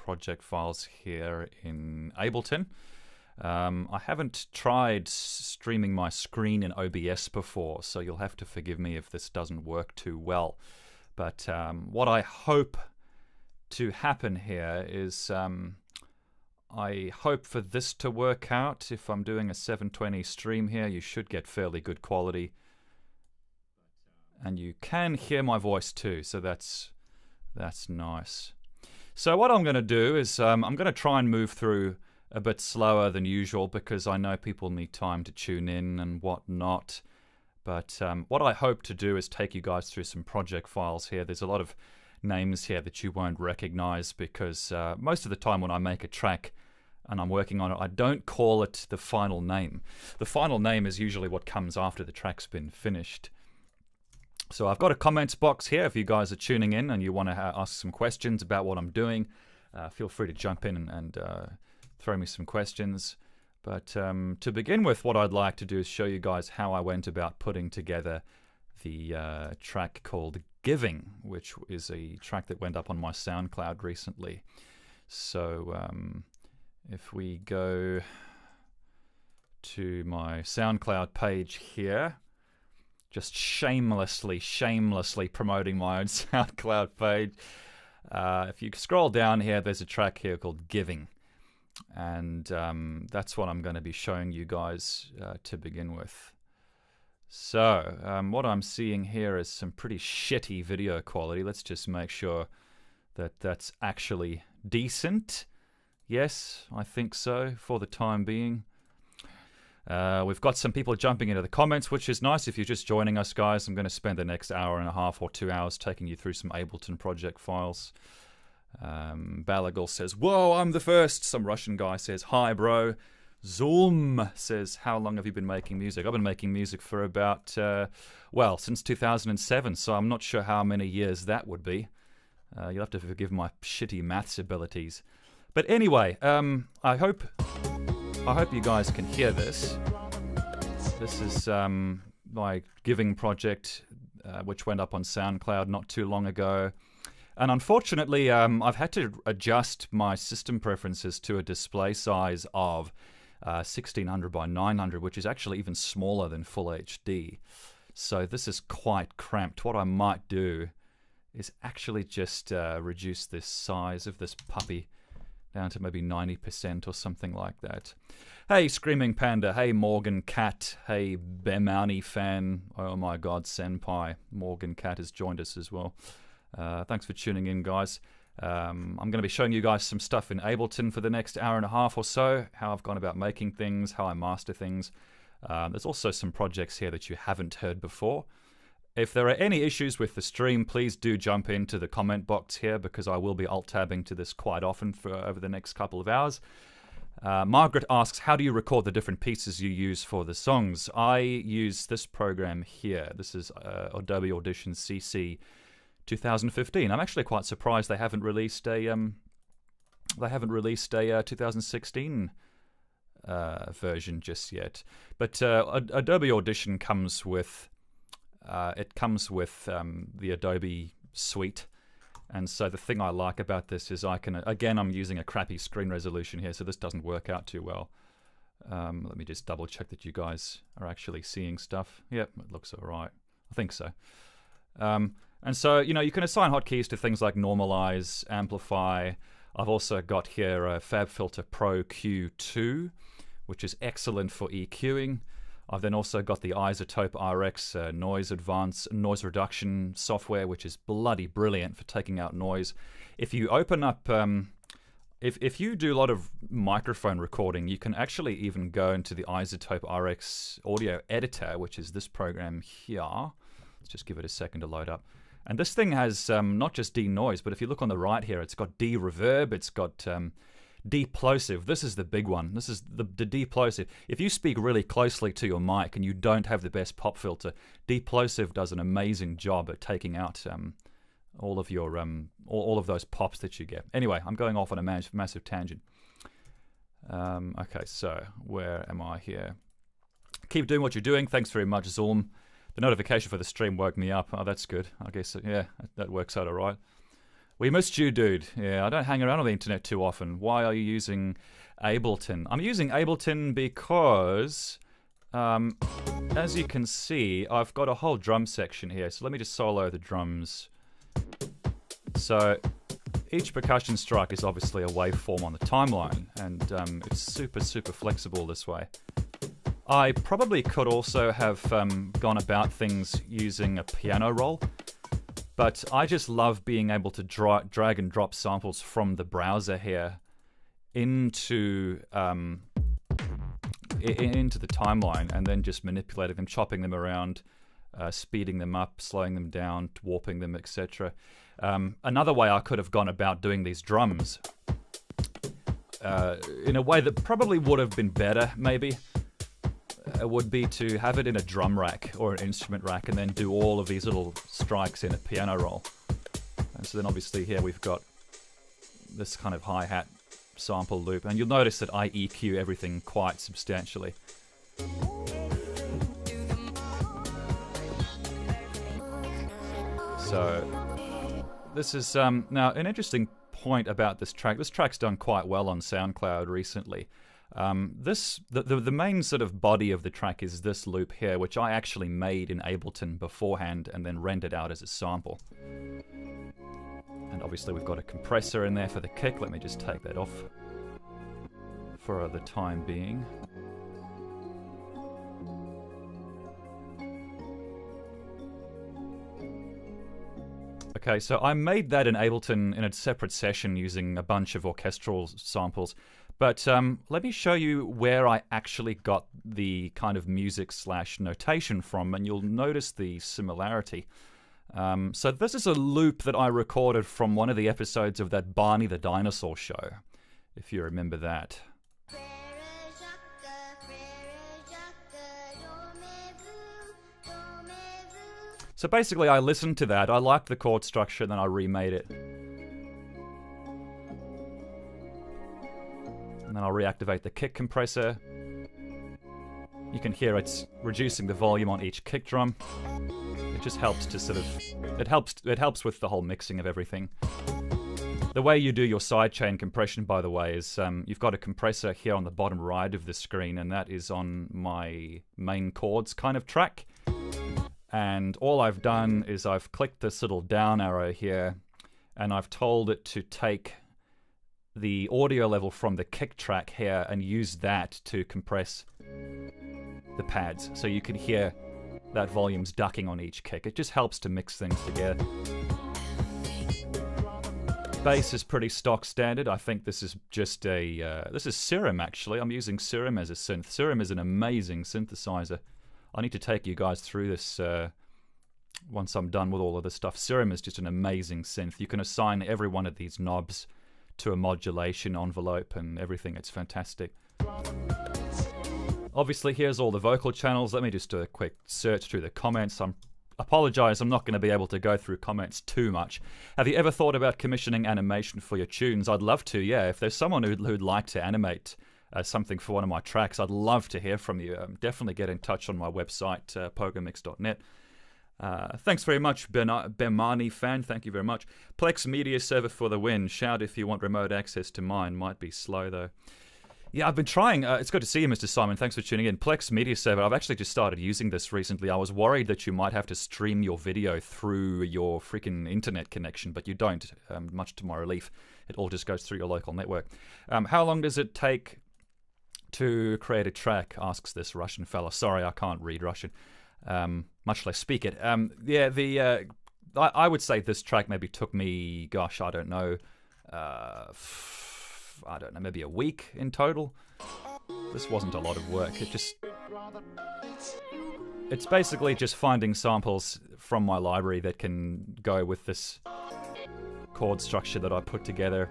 project files here in Ableton. I haven't tried streaming my screen in OBS before, so you'll have to forgive me if this doesn't work too well. But what I hope to happen here is I hope for this to work out. If I'm doing a 720 stream here, you should get fairly good quality. And you can hear my voice too, so that's nice. So what I'm going to do is I'm going to try and move through a bit slower than usual because I know people need time to tune in and whatnot. But what I hope to do is take you guys through some project files here. There's a lot of names here that you won't recognize because most of the time when I make a track and I'm working on it, I don't call it the final name. The final name is usually what comes after the track's been finished. So I've got a comments box here. If you guys are tuning in and you want to ask some questions about what I'm doing, feel free to jump in and throw me some questions. But to begin with, what I'd like to do is show you guys how I went about putting together the track called Giving, which is a track that went up on my SoundCloud recently. So if we go to my SoundCloud page here, just shamelessly promoting my own SoundCloud page. If you scroll down here, there's a track here called Giving. And that's what I'm going to be showing you guys to begin with. So what I'm seeing here is some pretty shitty video quality. Let's just make sure that that's actually decent. Yes, I think so for the time being. We've got some people jumping into the comments, which is nice. If you're just joining us, guys, I'm going to spend the next hour and a half or 2 hours taking you through some Ableton project files. Balagal says, "Whoa, I'm the first." Some Russian guy says, "Hi, bro." Zoom says, "How long have you been making music?" I've been making music for about, well, since 2007, so I'm not sure how many years that would be. You'll have to forgive my shitty maths abilities. But anyway, I hope you guys can hear this. This is my Giving project, which went up on SoundCloud not too long ago. And unfortunately, I've had to adjust my system preferences to a display size of 1600 by 900, which is actually even smaller than Full HD. So this is quite cramped. What I might do is actually just reduce this size of this puppy down to maybe 90% or something like that. Hey, Screaming Panda. Hey, Morgan Cat. Hey, Bemounty fan. Oh my god, Senpai. Morgan Cat has joined us as well. Thanks for tuning in, guys. I'm going to be showing you guys some stuff in Ableton for the next hour and a half or so, how I've gone about making things, how I master things. There's also some projects here that you haven't heard before. If there are any issues with the stream, please do jump into the comment box here because I will be alt-tabbing to this quite often for over the next couple of hours. Margaret asks, how do you record the different pieces you use for the songs? I use this program here. This is Adobe Audition CC 2015. I'm actually quite surprised they haven't released a 2016 version just yet. But Adobe Audition comes with the Adobe suite, and so the thing I like about this is I can, again, I'm using a crappy screen resolution here, so this doesn't work out too well. Let me just double check that you guys are actually seeing stuff. Yep, it looks all right. I think so. And so, you know, you can assign hotkeys to things like normalize, amplify. I've also got here a FabFilter Pro Q2, which is excellent for EQing. I've then also got the Isotope RX noise reduction software, which is bloody brilliant for taking out noise. If you open up, if you do a lot of microphone recording, you can actually even go into the Isotope RX audio editor, which is this program here. Let's just give it a second to load up. And this thing has not just denoise, but if you look on the right here, it's got de-reverb, it's got de-plosive. This is the big one. This is the de-plosive. If you speak really closely to your mic and you don't have the best pop filter, de-plosive does an amazing job at taking out all of your all of those pops that you get. Anyway, I'm going off on a massive tangent. Okay, so where am I here? Keep doing what you're doing. Thanks very much, Zoom. The notification for the stream woke me up. Oh, that's good. I guess, yeah, that works out all right. We missed you, dude. Yeah, I don't hang around on the internet too often. Why are you using Ableton? I'm using Ableton because, as you can see, I've got a whole drum section here. So let me just solo the drums. So each percussion strike is obviously a waveform on the timeline, and it's super, super flexible this way. I probably could also have gone about things using a piano roll, but I just love being able to drag and drop samples from the browser here into the timeline, and then just manipulating them, chopping them around, speeding them up, slowing them down, warping them, etc. Another way I could have gone about doing these drums, in a way that probably would have been better, maybe, would be to have it in a drum rack or an instrument rack and then do all of these little strikes in a piano roll. And so then obviously here we've got this kind of hi-hat sample loop, and you'll notice that I EQ everything quite substantially. So this is now an interesting point about this track. This track's done quite well on SoundCloud recently. The main sort of body of the track is this loop here, which I actually made in Ableton beforehand and then rendered out as a sample. And obviously we've got a compressor in there for the kick. Let me just take that off for the time being. Okay, so I made that in Ableton in a separate session using a bunch of orchestral samples. But let me show you where I actually got the kind of music / notation from, and you'll notice the similarity. So this is a loop that I recorded from one of the episodes of that Barney the Dinosaur show, if you remember that. So basically I listened to that, I liked the chord structure, and then I remade it. And then I'll reactivate the kick compressor. You can hear it's reducing the volume on each kick drum. It just helps to sort of, it helps with the whole mixing of everything. The way you do your sidechain compression, by the way, is you've got a compressor here on the bottom right of the screen, and that is on my main chords kind of track. And all I've done is I've clicked this little down arrow here, and I've told it to take the audio level from the kick track here and use that to compress the pads. So you can hear that volume's ducking on each kick. It just helps to mix things together. Bass is pretty stock standard. I think this is just a... this is Serum, actually. I'm using Serum as a synth. Serum is an amazing synthesizer. I need to take you guys through this once I'm done with all of this stuff. Serum is just an amazing synth. You can assign every one of these knobs to a modulation envelope and everything. It's fantastic. Obviously, here's all the vocal channels. Let me just do a quick search through the comments. I apologize, I'm not going to be able to go through comments too much. Have you ever thought about commissioning animation for your tunes? I'd love to, yeah. If there's someone who'd like to animate something for one of my tracks, I'd love to hear from you. Definitely get in touch on my website, pogomix.net. Thanks very much, Bemani fan. Thank you very much. Plex Media Server for the win. Shout if you want remote access to mine. Might be slow, though. Yeah, I've been trying. It's good to see you, Mr. Simon. Thanks for tuning in. Plex Media Server. I've actually just started using this recently. I was worried that you might have to stream your video through your freaking internet connection, but you don't, much to my relief. It all just goes through your local network. How long does it take to create a track, asks this Russian fella. Sorry, I can't read Russian, much less speak it. Yeah, I would say this track maybe took me, gosh, I don't know, maybe a week in total. This wasn't a lot of work. It's basically just finding samples from my library that can go with this chord structure that I put together.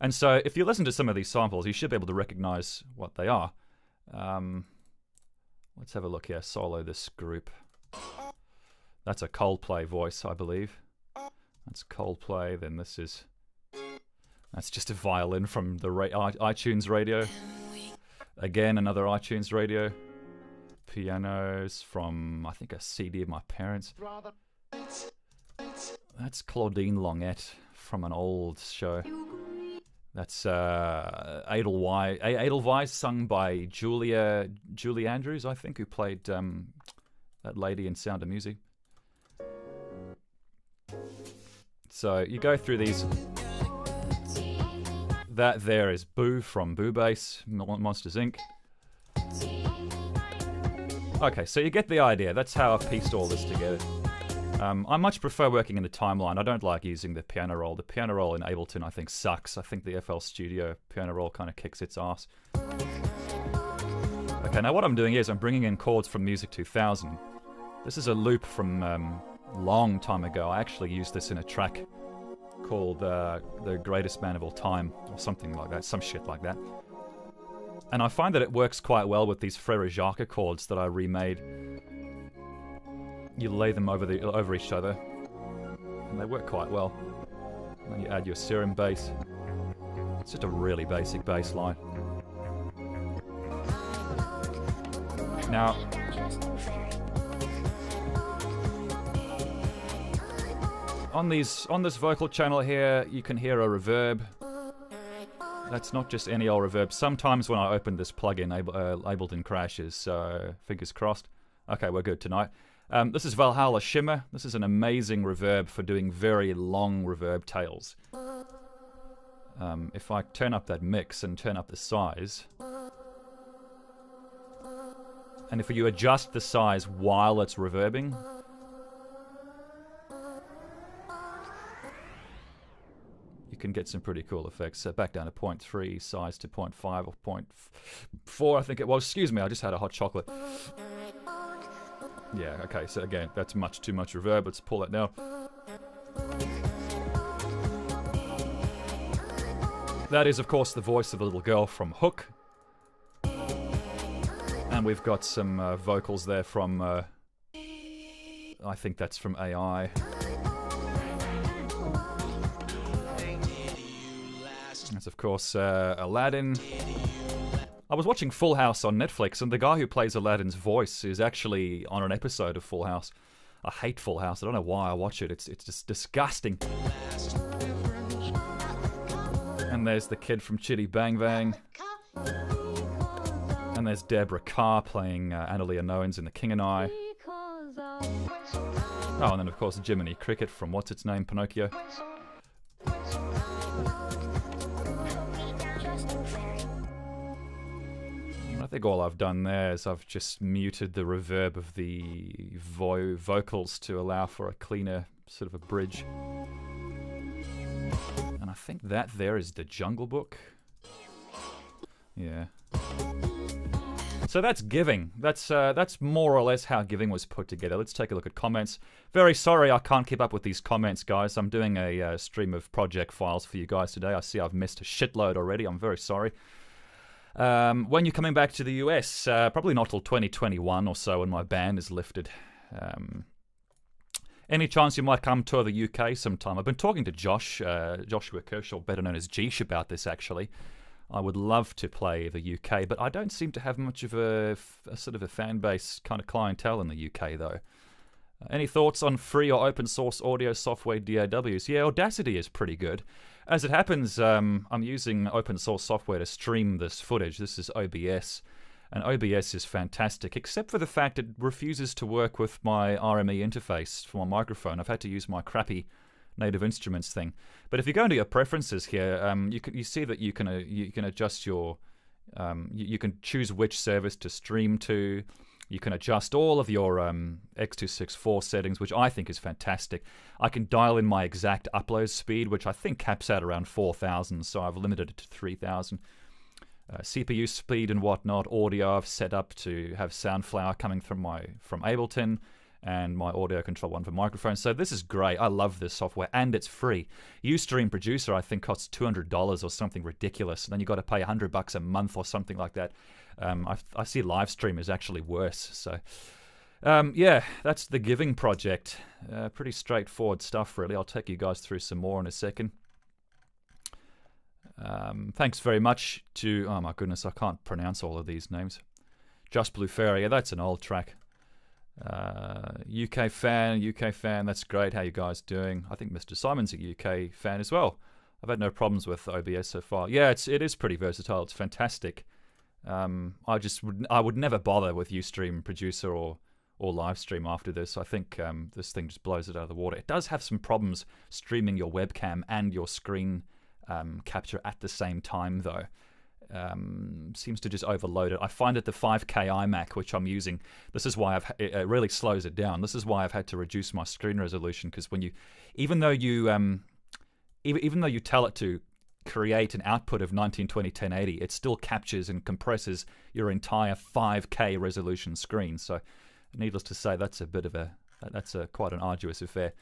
And so if you listen to some of these samples, you should be able to recognize what they are. Let's have a look here. Solo this group. That's a Coldplay voice, I believe. That's Coldplay. Then that's just a violin from the iTunes radio. Again, another iTunes radio. Pianos from, I think, a CD of my parents. That's Claudine Longette from an old show. That's Edelweiss, sung by Julie Andrews, I think, who played that lady in Sound of Music. So you go through these. That there is Boo from Boo Bass, Monsters Inc. Okay, so you get the idea. That's how I've pieced all this together. I much prefer working in the timeline. I don't like using the piano roll. The piano roll in Ableton, I think, sucks. I think the FL Studio piano roll kind of kicks its ass. Okay, now what I'm doing is I'm bringing in chords from Music 2000. This is a loop from long time ago. I actually used this in a track called The Greatest Man of All Time, or something like that, some shit like that. And I find that it works quite well with these Frere Jacques chords that I remade. You lay them over each other, and they work quite well. And then you add your serum bass. It's just a really basic bass line. Now, on this vocal channel here, you can hear a reverb. That's not just any old reverb. Sometimes when I open this plugin, Ableton crashes, so fingers crossed. Okay, we're good tonight. This is Valhalla Shimmer. This is an amazing reverb for doing very long reverb tails. If I turn up that mix and turn up the size, and if you adjust the size while it's reverbing, you can get some pretty cool effects. Back down to 0.3, size to 0.5 or 0.4, I think it was. Excuse me, I just had a hot chocolate. Yeah, okay, so again, that's much too much reverb. Let's pull that down. That is, of course, the voice of the little girl from Hook. And we've got some vocals there from, I think that's from AI. That's, of course, Aladdin. I was watching Full House on Netflix, and the guy who plays Aladdin's voice is actually on an episode of Full House. I hate Full House. I don't know why I watch it. It's just disgusting. And there's the kid from Chitty Bang Bang. And there's Deborah Carr playing Annalea Knowens in The King and I. Oh, and then, of course, Jiminy Cricket from What's Its Name, Pinocchio. I think all I've done there is I've just muted the reverb of the vocals to allow for a cleaner sort of a bridge. And I think that there is the Jungle Book. Yeah. So that's Giving. That's more or less how Giving was put together. Let's take a look at comments. Very sorry I can't keep up with these comments, guys. I'm doing a stream of project files for you guys today. I see I've missed a shitload already. I'm very sorry. When you're coming back to the US, probably not till 2021 or so when my ban is lifted. Any chance you might come tour the UK sometime? I've been talking to Joshua Kershaw, better known as Geesh, about this actually. I would love to play the UK, but I don't seem to have much of a sort of a fan base kind of clientele in the UK though. Any thoughts on free or open source audio software DAWs? Yeah, Audacity is pretty good. As it happens, I'm using open source software to stream this footage. This is OBS, and OBS is fantastic, except for the fact it refuses to work with my RME interface for my microphone. I've had to use my crappy Native Instruments thing. But if you go into your preferences here, you see that you can adjust your, you can choose which service to stream to. You can adjust all of your X264 settings, which I think is fantastic. I can dial in my exact upload speed, which I think caps out around 4,000, so I've limited it to 3,000. CPU speed and whatnot, audio I've set up to have Soundflower coming from Ableton, and my audio control one for microphone. So this is great. I love this software, and it's free. Ustream Producer, I think, costs $200 or something ridiculous, and then you got to pay $100 a month or something like that. I see Livestream is actually worse. So, yeah, that's the Giving project. Pretty straightforward stuff, really. I'll take you guys through some more in a second. Thanks very much to... Oh, my goodness, I can't pronounce all of these names. Just Blue Fairy. Yeah, that's an old track. UK fan, that's great. How you guys doing? I think Mr. Simon's a UK fan as well. I've had no problems with OBS so far. Yeah, it is pretty versatile. It's fantastic. I would never bother with Ustream Producer or Livestream after this. I think this thing just blows it out of the water. It does have some problems streaming your webcam and your screen capture at the same time, though. Seems to just overload it. I find that the 5K iMac, which I'm using, this is why it really slows it down. This is why I've had to reduce my screen resolution, because when even though you tell it to create an output of 1920 1080, it still captures and compresses your entire 5K resolution screen. So, needless to say, that's quite an arduous affair.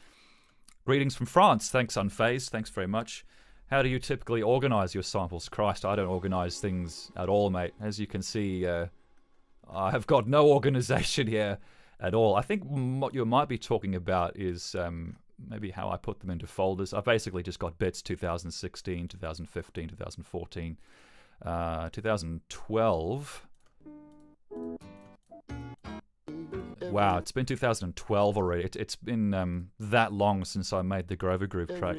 Greetings from France. Thanks, Unfazed. Thanks very much. How do you typically organize your samples? Christ, I don't organize things at all, mate. As you can see, I have got no organization here at all. I think what you might be talking about is maybe how I put them into folders. I basically just got bits 2016, 2015, 2014, 2012. Wow, it's been 2012 already. It's been that long since I made the Grover Groove track.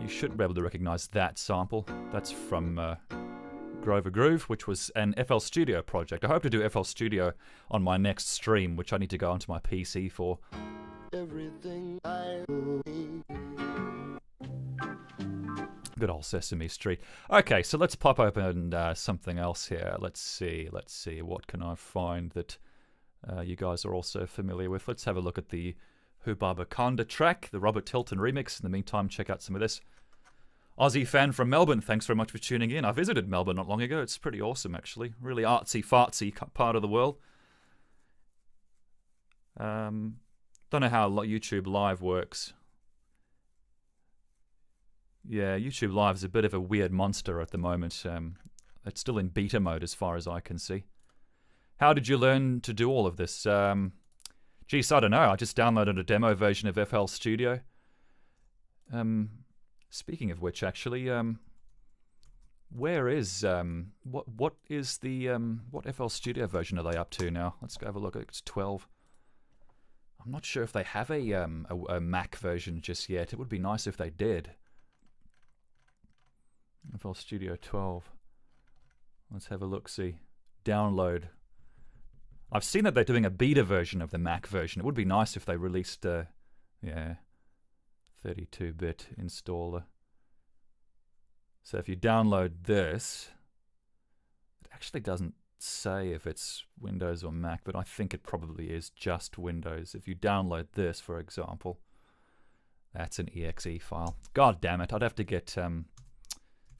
You should be able to recognize that sample. That's from Grover Groove, which was an FL Studio project. I hope to do FL Studio on my next stream, which I need to go onto my PC for. Good old Sesame Street. Okay, so let's pop open something else here. Let's see. What can I find that you guys are also familiar with? Let's have a look at the Baba Kanda track, the Robert Tilton remix. In the meantime, check out some of this. Aussie fan from Melbourne, thanks very much for tuning in. I visited Melbourne not long ago. It's pretty awesome, actually. Really artsy-fartsy part of the world. Don't know how YouTube Live works. Yeah, YouTube Live is a bit of a weird monster at the moment. It's still in beta mode as far as I can see. How did you learn to do all of this? Geez, I don't know. I just downloaded a demo version of FL Studio. Speaking of which, actually, where is what is the what FL Studio version are they up to now? Let's go have a look. It's 12. I'm not sure if they have a Mac version just yet. It would be nice if they did. FL Studio 12. Let's have a look. See, download. I've seen that they're doing a beta version of the Mac version. It would be nice if they released a, 32-bit installer. So if you download this, it actually doesn't say if it's Windows or Mac, but I think it probably is just Windows. If you download this, for example, that's an exe file. God damn it, I'd have to get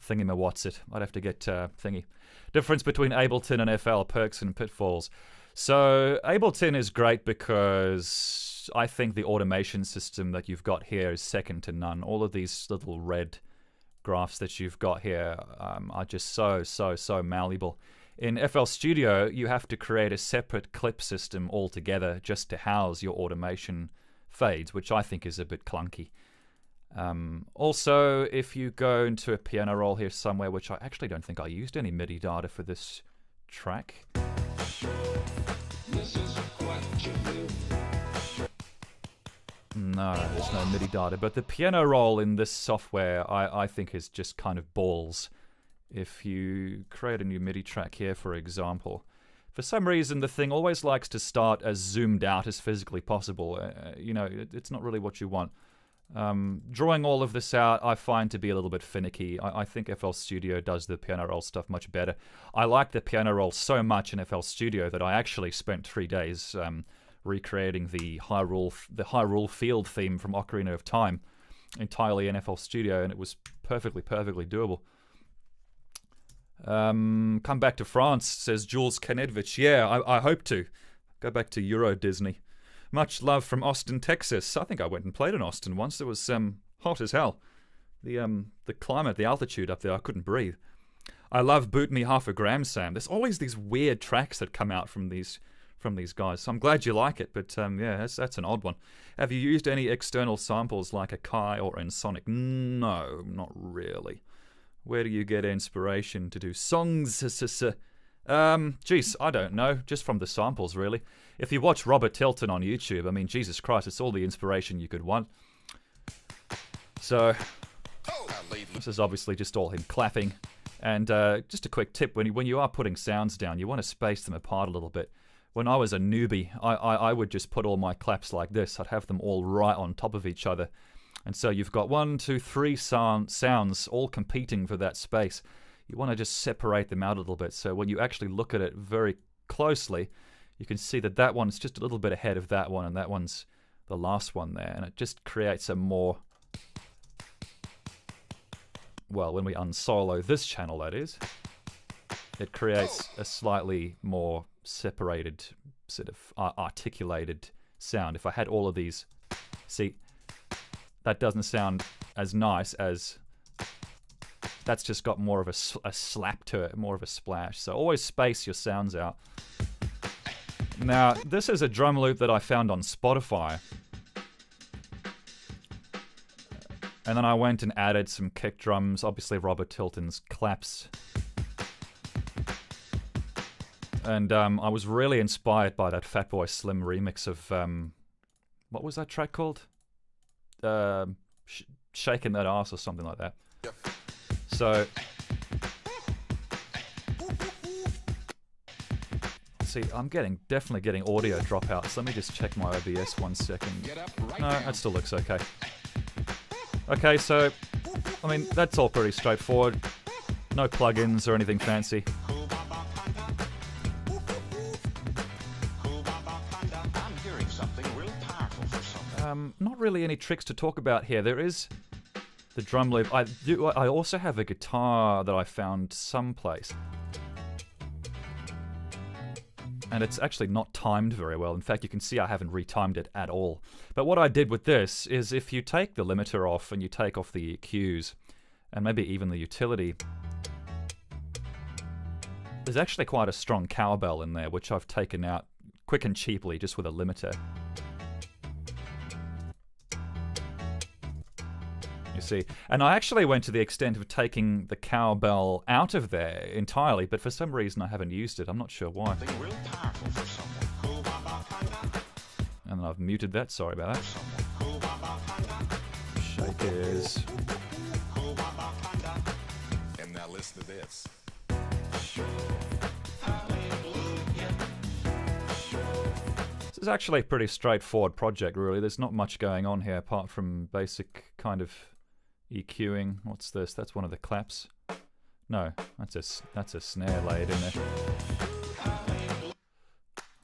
thingy-ma-what's-it. I'd have to get thingy. Difference between Ableton and FL, perks and pitfalls. So Ableton is great because I think the automation system that you've got here is second to none. All of these little red graphs that you've got here are just so malleable. In FL Studio, you have to create a separate clip system altogether just to house your automation fades, which I think is a bit clunky. Also, if you go into a piano roll here somewhere, which I actually don't think I used any MIDI data for this track. No, there's no MIDI data, but the piano roll in this software I think is just kind of balls. If you create a new MIDI track here, for example, for some reason the thing always likes to start as zoomed out as physically possible. You know, it's not really what you want. Drawing all of this out I find to be a little bit finicky. I think FL Studio does the piano roll stuff much better. I like the piano roll so much in FL Studio that I actually spent 3 days recreating the Hyrule Field theme from Ocarina of Time entirely in FL Studio, and it was perfectly doable. Come back to France, says Jules Kanedvich. Yeah, I hope to. Go back to Euro Disney. Much love from Austin, Texas. I think I went and played in Austin once. It was hot as hell. The climate, the altitude up there, I couldn't breathe. I love Boot Me Half a Gram, Sam. There's always these weird tracks that come out from these guys. So I'm glad you like it, but yeah, that's an odd one. Have you used any external samples like a Kai or Ensoniq? No, not really. Where do you get inspiration to do songs? Geez, I don't know. Just from the samples, really. If you watch Robert Tilton on YouTube, I mean, Jesus Christ, it's all the inspiration you could want. So, this is obviously just all him clapping. And just a quick tip, when you are putting sounds down, you want to space them apart a little bit. When I was a newbie, I would just put all my claps like this. I'd have them all right on top of each other. And so you've got 1, 2, 3 sounds all competing for that space. You want to just separate them out a little bit. So when you actually look at it very closely, you can see that that one's just a little bit ahead of that one, and that one's the last one there. And it just creates a more... Well, when we unsolo this channel, that is, it creates a slightly more separated, sort of articulated sound. If I had all of these, see, that doesn't sound as nice as, that's just got more of a slap to it, more of a splash. So always space your sounds out. Now, this is a drum loop that I found on Spotify. And then I went and added some kick drums, obviously Robert Tilton's claps. And I was really inspired by that Fatboy Slim remix of, what was that track called? Shaking That Ass or something like that. Yep. So, see, I'm definitely getting audio dropouts. Let me just check my OBS 1 second. No, that still looks okay. Okay, so, I mean, that's all pretty straightforward. No plugins or anything fancy. Not really any tricks to talk about here. There is the drum loop. I also have a guitar that I found someplace. And it's actually not timed very well. In fact, you can see I haven't retimed it at all. But what I did with this is if you take the limiter off and you take off the EQs, and maybe even the utility, there's actually quite a strong cowbell in there, which I've taken out quick and cheaply just with a limiter. You see, and I actually went to the extent of taking the cowbell out of there entirely, but for some reason I haven't used it. I'm not sure why. And then I've muted that. Sorry about that. Shakers. And now listen to this. This is actually a pretty straightforward project, really. There's not much going on here apart from basic kind of EQing. What's this? That's one of the claps. No, that's a snare laid in there.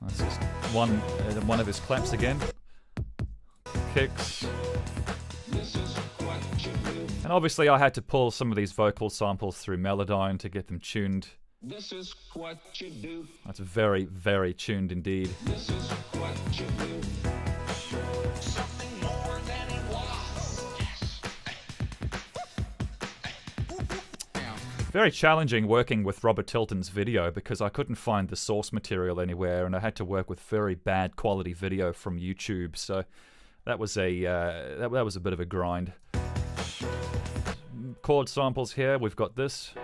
That's just one of his claps again. Kicks. And obviously I had to pull some of these vocal samples through Melodyne to get them tuned. This is what you do. That's very, very tuned indeed. This is what you do. Something more than it was. Very challenging working with Robert Tilton's video because I couldn't find the source material anywhere, and I had to work with very bad quality video from YouTube. So that was that was a bit of a grind. Chord samples here. We've got this.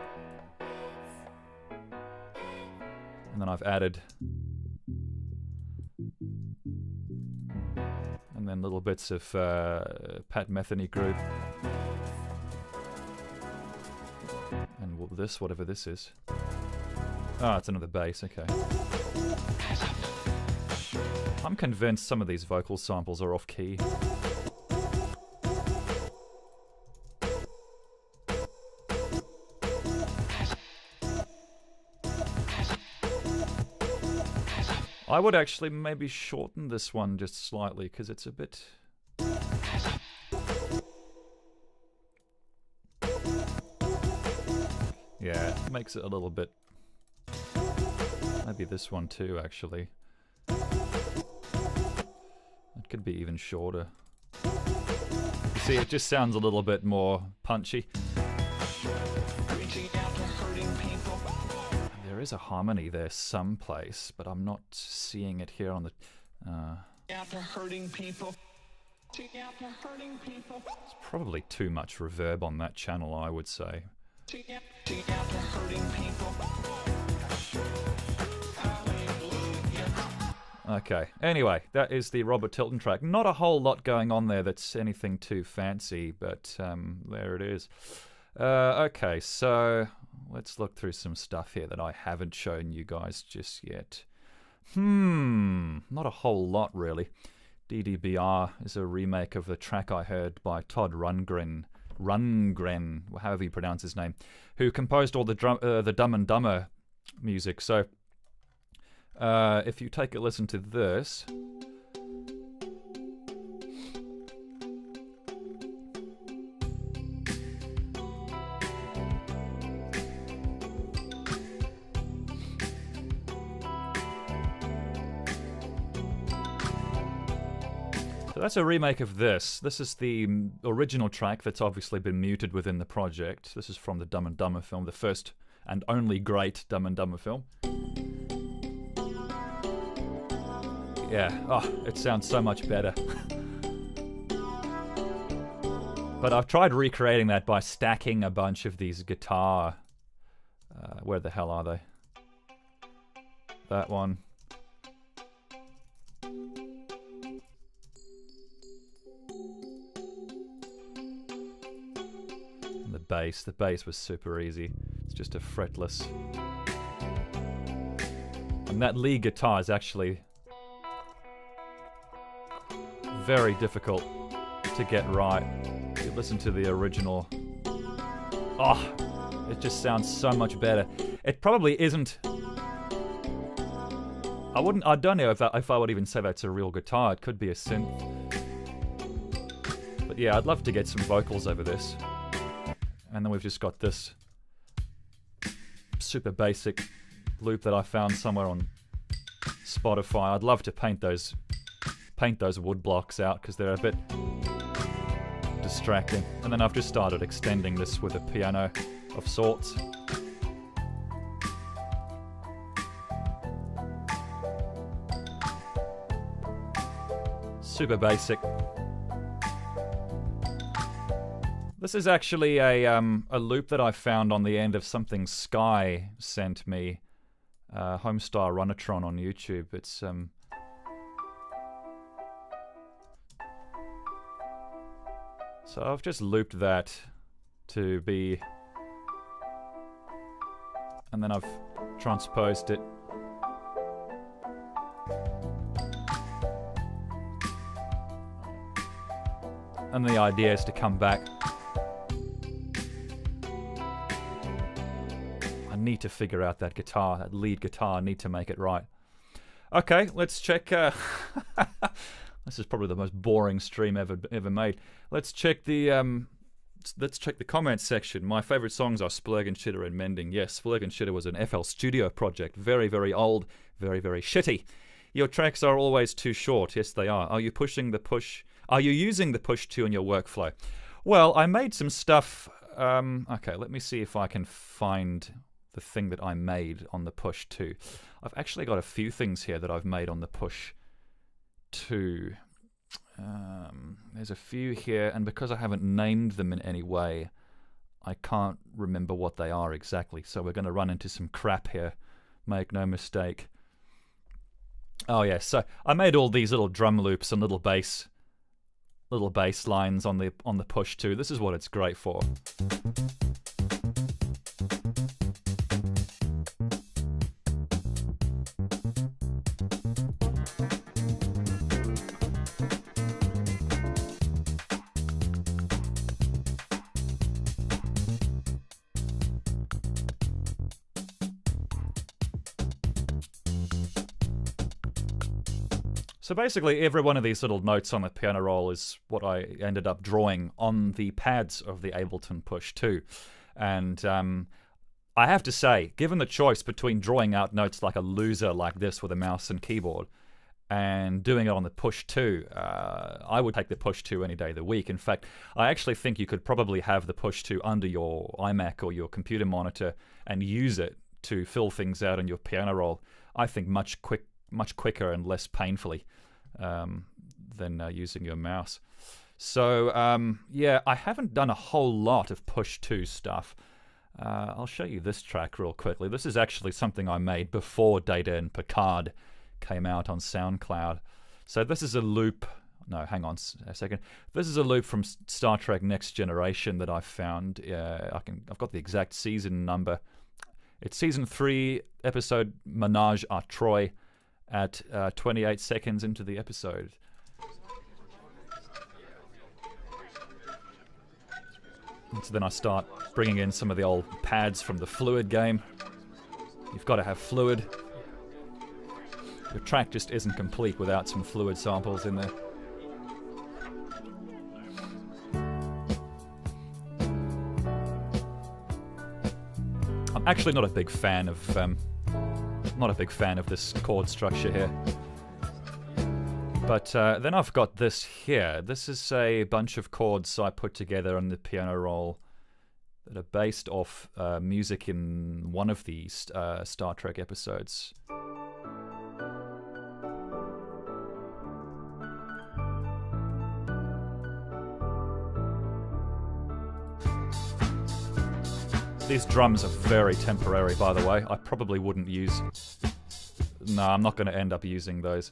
And then I've added, and then little bits of Pat Metheny groove, and this, whatever this is. Ah, it's another bass. Okay. I'm convinced some of these vocal samples are off key. I would actually maybe shorten this one just slightly because it's a bit... Yeah, it makes it a little bit... Maybe this one too, actually. It could be even shorter. You see, it just sounds a little bit more punchy. There is a harmony there someplace, but I'm not seeing it here on the... After hurting people. It's probably too much reverb on that channel, I would say. Okay, anyway, that is the Robert Tilton track. Not a whole lot going on there that's anything too fancy, but there it is. Okay, so let's look through some stuff here that I haven't shown you guys just yet. Not a whole lot, really. DDBR is a remake of the track I heard by Todd Rundgren, however you pronounce his name, who composed all the Dumb and Dumber music. So if you take a listen to this, so that's a remake of this. This is the original track that's obviously been muted within the project. This is from the Dumb and Dumber film, the first and only great Dumb and Dumber film. Yeah, oh, it sounds so much better. But I've tried recreating that by stacking a bunch of these guitar... where the hell are they? That one. And the bass was super easy. It's just a fretless. And that lead guitar is actually very difficult to get right. If you listen to the original, oh, it just sounds so much better. It probably isn't. I don't know if I would even say that's a real guitar. It could be a synth. But yeah, I'd love to get some vocals over this. And then we've just got this super basic loop that I found somewhere on Spotify. I'd love to paint those wood blocks out because they're a bit distracting. And then I've just started extending this with a piano of sorts. Super basic. This is actually a loop that I found on the end of something Sky sent me. Homestar Runatron on YouTube. It's so I've just looped that to be, and then I've transposed it. And the idea is to come back. I need to figure out that guitar, that lead guitar. I need to make it right. Okay, let's check. This is probably the most boring stream ever made. Let's check the comments section. My favorite songs are Splurg and Shitter and Mending. Yes, Splurg and Shitter was an FL Studio project. Very, very old, very, very shitty. Your tracks are always too short. Yes, they are. Are you using the push 2 in your workflow? Well, I made some stuff. Okay, let me see if I can find the thing that I made on the push 2. I've actually got a few things here that I've made on the push 2. There's a few here, and because I haven't named them in any way, I can't remember what they are exactly. So we're going to run into some crap here. Make no mistake. Oh yeah, so I made all these little drum loops and little bass lines on the push 2. This is what it's great for. So basically, every one of these little notes on the piano roll is what I ended up drawing on the pads of the Ableton Push 2. And I have to say, given the choice between drawing out notes like a loser like this with a mouse and keyboard and doing it on the Push 2, I would take the Push 2 any day of the week. In fact, I actually think you could probably have the Push 2 under your iMac or your computer monitor and use it to fill things out on your piano roll. I think much quicker and less painfully than using your mouse. So yeah, I haven't done a whole lot of push 2 stuff. I'll show you this track real quickly. This is actually something I made before Data and Picard came out on SoundCloud. So this is a loop. No, hang on a second. This is a loop from Star Trek Next Generation that I found. I've got the exact season number. It's season 3, episode Menage a Troy, at 28 seconds into the episode. So then I start bringing in some of the old pads from the Fluid game. You've got to have Fluid. The track just isn't complete without some Fluid samples in there. I'm actually not a big fan of this chord structure here. But then I've got this here. This is a bunch of chords I put together on the piano roll that are based off music in one of the Star Trek episodes. These drums are very temporary, by the way. I probably wouldn't use... No, I'm not going to end up using those.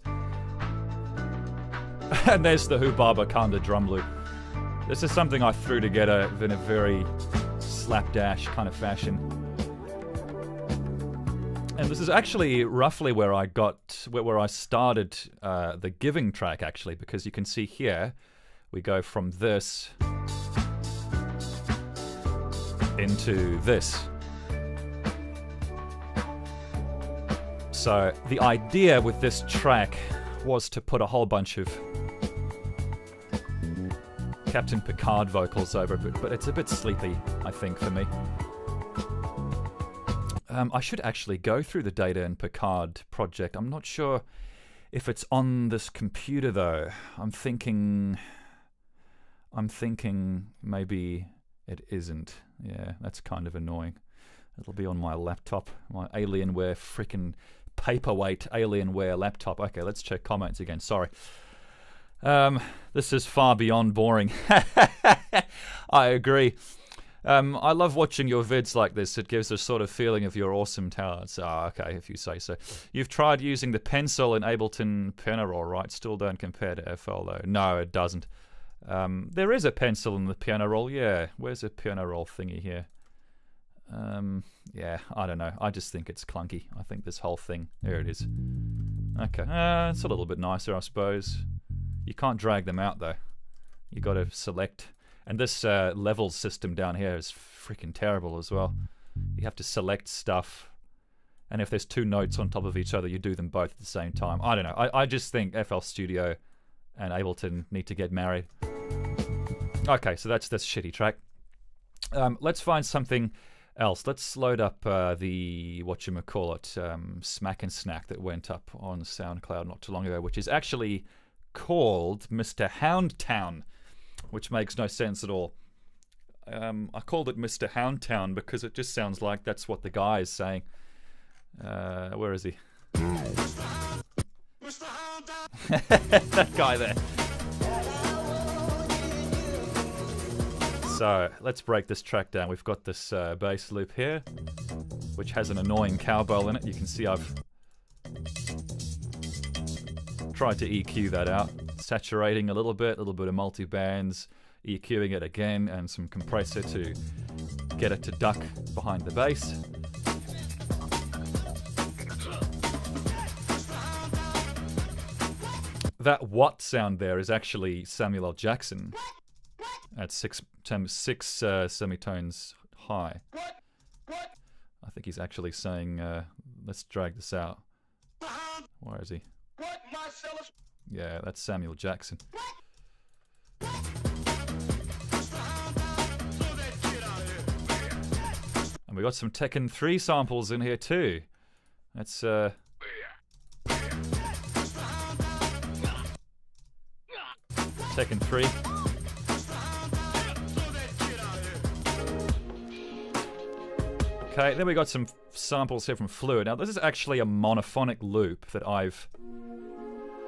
And there's the Baba Kanda drum loop. This is something I threw together in a very slapdash kind of fashion. And this is actually roughly where I started the Giving track, actually, because you can see here, we go from this into this. So the idea with this track was to put a whole bunch of Captain Picard vocals over it, but it's a bit sleepy, I think, for me. I should actually go through the Data and Picard project. I'm not sure if it's on this computer, though. I'm thinking maybe it isn't. Yeah, that's kind of annoying. It'll be on my laptop, my Alienware frickin' paperweight Alienware laptop. Okay, let's check comments again. Sorry. This is far beyond boring. I agree. I love watching your vids like this. It gives a sort of feeling of your awesome talents. Okay, if you say so. You've tried using the pencil in Ableton piano roll, right? Still don't compare to FL, though. No, it doesn't. There is a pencil in the piano roll, yeah. Where's the piano roll thingy here? Yeah, I don't know. I just think it's clunky. I think this whole thing... There it is. Okay, it's a little bit nicer, I suppose. You can't drag them out, though. You got to select. And this levels system down here is freaking terrible as well. You have to select stuff. And if there's 2 notes on top of each other, you do them both at the same time. I don't know. I just think FL Studio and Ableton need to get married. Okay, so that's this shitty track. Let's find something else. Let's load up the, whatchamacallit, Smack and Snack that went up on SoundCloud not too long ago, which is actually called Mr. Houndtown, which makes no sense at all. I called it Mr. Houndtown because it just sounds like that's what the guy is saying. Where is he? Mr. Houndtown! That guy there. So let's break this track down. We've got this bass loop here, which has an annoying cowbell in it. You can see I've tried to EQ that out. Saturating a little bit of multi-bands, EQing it again, and some compressor to get it to duck behind the bass. That what sound there is actually Samuel L. Jackson at 6 semitones high. I think he's actually saying, let's drag this out. Where is he? Yeah, that's Samuel Jackson. And we got some Tekken 3 samples in here too. That's Tekken 3. Okay, then we got some samples here from Fluid. Now this is actually a monophonic loop that I've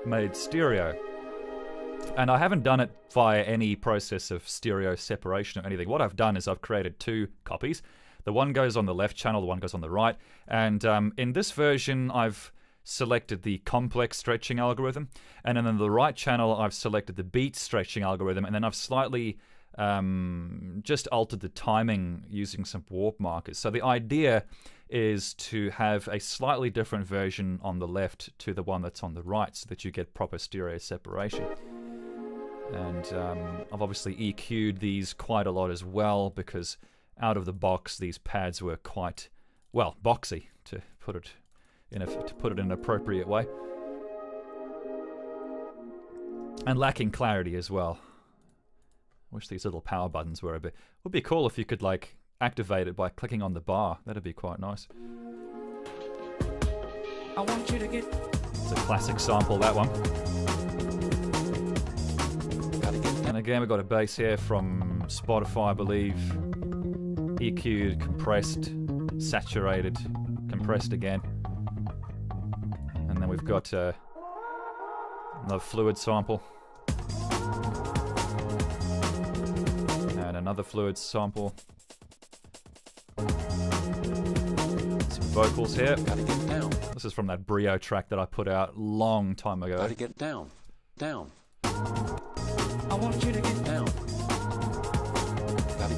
made stereo. And I haven't done it via any process of stereo separation or anything. What I've done is I've created 2 copies. The one goes on the left channel, the one goes on the right. And in this version, I've selected the complex stretching algorithm. And then in the right channel, I've selected the beat stretching algorithm. And then I've slightly just altered the timing using some warp markers. So the idea is to have a slightly different version on the left to the one that's on the right so that you get proper stereo separation. And I've obviously EQ'd these quite a lot as well because out of the box these pads were quite, well, boxy to put it in an appropriate way. And lacking clarity as well. Wish these little power buttons were a bit... Would be cool if you could like activate it by clicking on the bar. That'd be quite nice. I want you to get... It's a classic sample, that one. And again, we've got a bass here from Spotify, I believe. EQ'd, compressed, saturated, compressed again. And then we've got another fluid sample. And another fluid sample. Some vocals here. Gotta get down. This is from that Brio track that I put out long time ago. Gotta get down. Down. I want you to get down. Gotta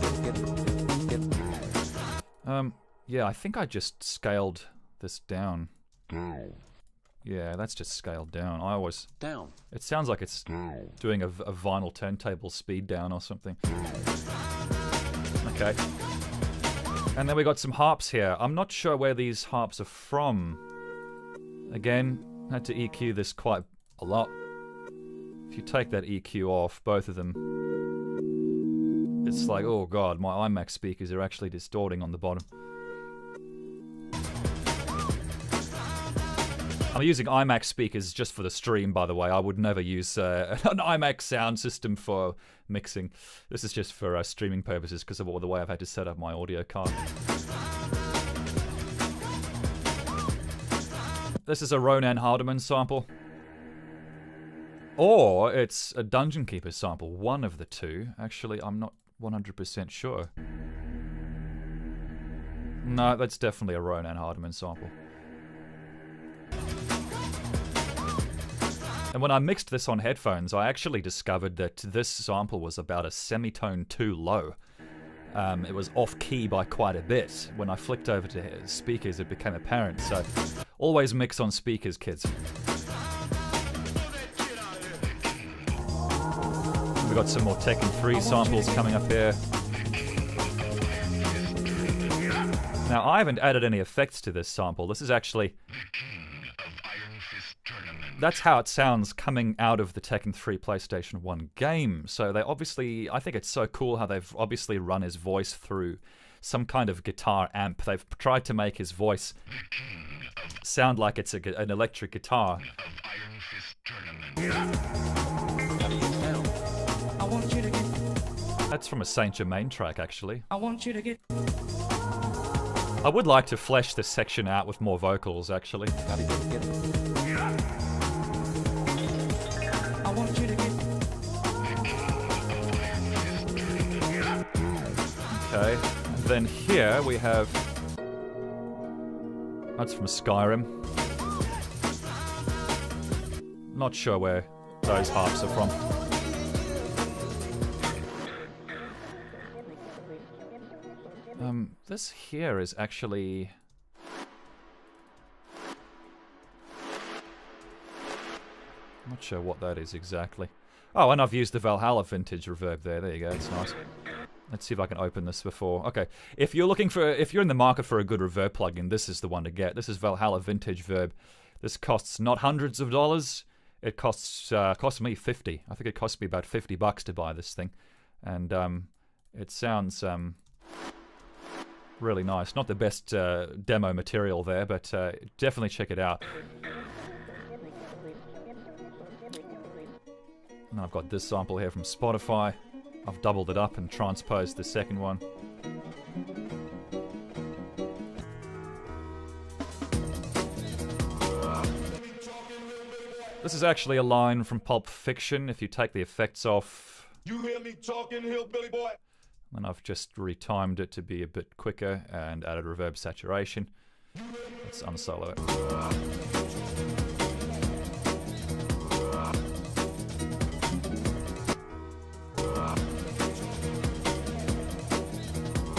get. Yeah, I think I just scaled this down. Down. Yeah, that's just scaled down. I always... Down. It sounds like it's doing a vinyl turntable speed down or something. Okay. And then we got some harps here. I'm not sure where these harps are from. Again, had to EQ this quite a lot. If you take that EQ off, both of them, it's like, oh god, my iMac speakers are actually distorting on the bottom. I'm using iMac speakers just for the stream, by the way. I would never use an iMac sound system for mixing. This is just for streaming purposes because of the way I've had to set up my audio card. This is a Ronan Hardiman sample. Or it's a Dungeon Keeper sample. One of the two. Actually, I'm not 100% sure. No, that's definitely a Ronan Hardiman sample. And when I mixed this on headphones, I actually discovered that this sample was about a semitone too low. It was off-key by quite a bit. When I flicked over to speakers, it became apparent. So, always mix on speakers, kids. We've got some more Tekken 3 samples coming up here. Now, I haven't added any effects to this sample. This is actually... That's how it sounds coming out of the Tekken 3 PlayStation 1 game. So they obviously... I think it's so cool how they've obviously run his voice through some kind of guitar amp. They've tried to make his voice sound like it's an electric guitar. That's from a Saint Germain track, actually. I want you to get... I would like to flesh this section out with more vocals, actually. Okay, and then here we have... That's from Skyrim. Not sure where those harps are from. This here is actually... I'm not sure what that is exactly. Oh, and I've used the Valhalla vintage reverb there. There you go, it's nice. Let's see if I can open this before. Okay, if you're in the market for a good reverb plugin, this is the one to get. This is Valhalla Vintage Verb. This costs not hundreds of dollars. It costs me 50. I think it cost me about $50 to buy this thing, and it sounds really nice. Not the best demo material there, but definitely check it out. And I've got this sample here from Spotify. I've doubled it up and transposed the second one. This is actually a line from Pulp Fiction. If you take the effects off... You hear me talking, hillbilly boy? And I've just retimed it to be a bit quicker and added reverb saturation. Let's unsolo it.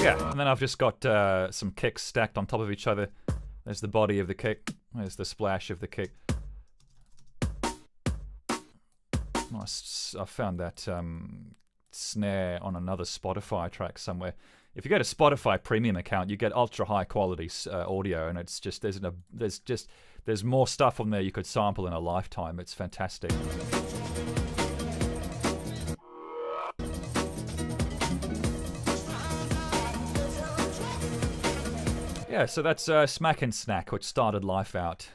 Yeah, and then I've just got some kicks stacked on top of each other. There's the body of the kick. There's the splash of the kick. Nice. I found that snare on another Spotify track somewhere. If you go to Spotify Premium account, you get ultra high quality audio, and it's just there's more stuff on there you could sample in a lifetime. It's fantastic. Yeah, so that's Smack and Snack, which started life out.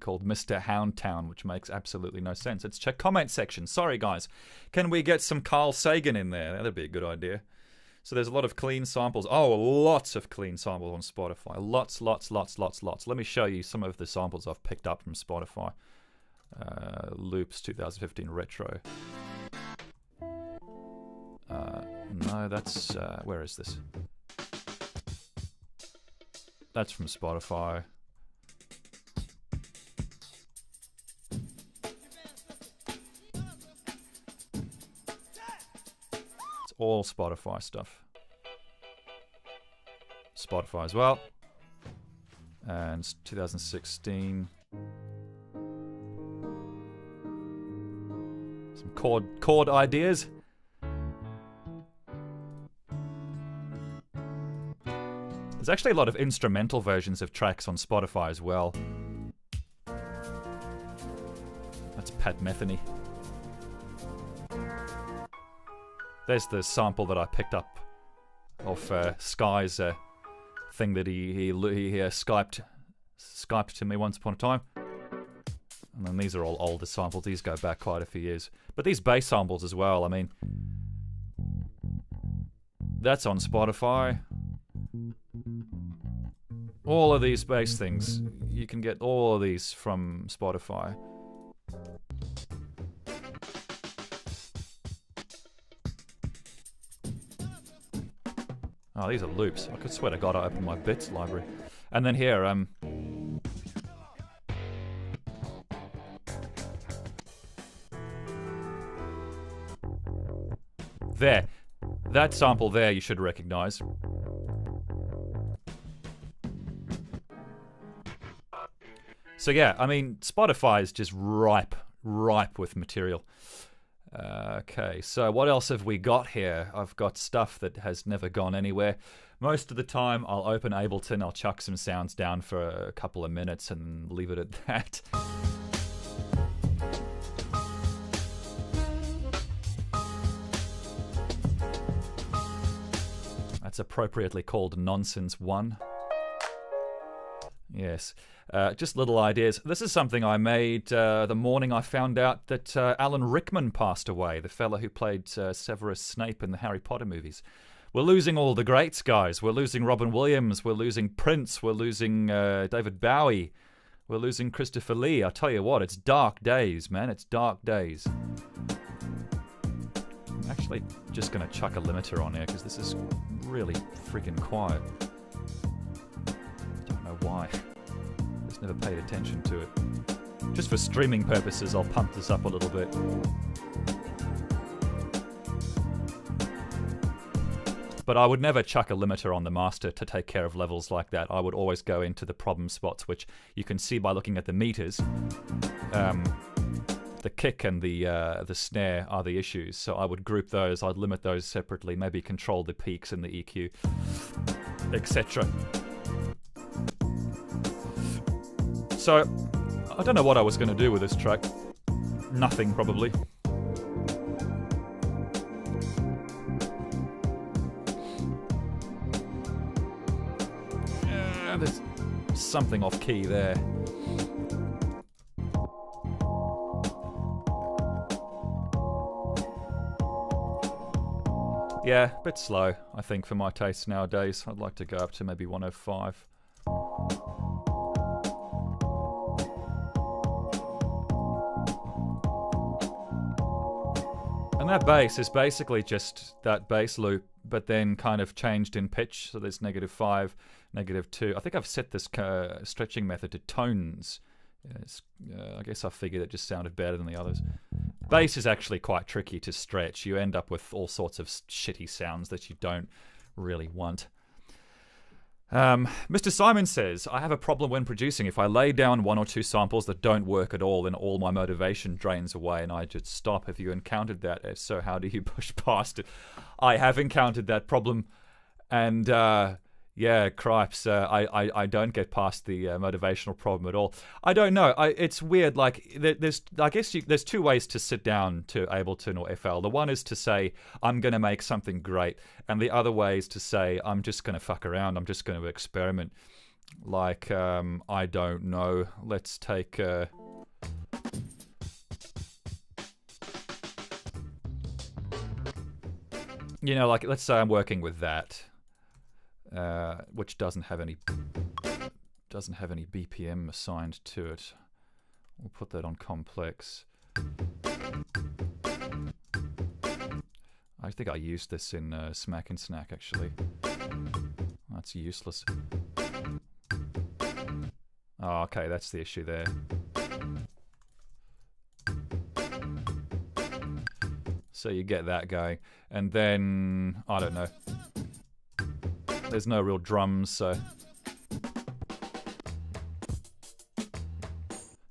Called Mr. Houndtown, which makes absolutely no sense. It's check comment section. Sorry, guys. Can we get some Carl Sagan in there? That'd be a good idea. So there's a lot of clean samples. Oh, lots of clean samples on Spotify. Lots. Let me show you some of the samples I've picked up from Spotify. Loops 2015 Retro. No, that's... where is this? That's from Spotify. All Spotify stuff. Spotify as well. And 2016. Some chord ideas. There's actually a lot of instrumental versions of tracks on Spotify as well. That's Pat Metheny. There's the sample that I picked up of Sky's thing that he Skyped to me once upon a time. And then these are all older samples. These go back quite a few years. But these bass samples as well, I mean... That's on Spotify. All of these bass things, you can get all of these from Spotify. Oh, these are loops. I could swear to God I opened my bits library. And then here, there. That sample there you should recognize. So yeah, I mean, Spotify is just ripe with material. Okay, so what else have we got here? I've got stuff that has never gone anywhere. Most of the time, I'll open Ableton, I'll chuck some sounds down for a couple of minutes and leave it at that. That's appropriately called Nonsense 1. Yes. Just little ideas. This is something I made the morning I found out that Alan Rickman passed away, the fella who played Severus Snape in the Harry Potter movies. We're losing all the greats, guys. We're losing Robin Williams. We're losing Prince. We're losing David Bowie. We're losing Christopher Lee. I tell you what, it's dark days, man. It's dark days. I'm actually just going to chuck a limiter on here because this is really freaking quiet. Don't know why. Just never paid attention to it. Just for streaming purposes, I'll pump this up a little bit. But I would never chuck a limiter on the master to take care of levels like that. I would always go into the problem spots, which you can see by looking at the meters. The kick and the snare are the issues, so I would group those. I'd limit those separately, maybe control the peaks and the EQ, etc. So, I don't know what I was going to do with this track. Nothing, probably. There's something off key there. Yeah, a bit slow, I think, for my taste nowadays. I'd like to go up to maybe 105. And that bass is basically just that bass loop, but then kind of changed in pitch. So there's -5, -2. I think I've set this stretching method to tones. I guess I figured it just sounded better than the others. Bass is actually quite tricky to stretch. You end up with all sorts of shitty sounds that you don't really want. Mr. Simon says, I have a problem when producing. If I lay down 1 or 2 samples that don't work at all, then all my motivation drains away and I just stop. Have you encountered that? If so, how do you push past it? I have encountered that problem, and yeah, cripes, I don't get past the motivational problem at all. I don't know. It's weird. Like, there's 2 ways to sit down to Ableton or FL. The one is to say, I'm going to make something great. And the other way is to say, I'm just going to fuck around. I'm just going to experiment. Like, I don't know. Let's take... you know, like, let's say I'm working with that. Which doesn't have any BPM assigned to it. We'll put that on complex. I think I used this in Smack and Snack, actually. That's useless. Oh, okay, that's the issue there. So you get that going, and then I don't know. There's no real drums, so...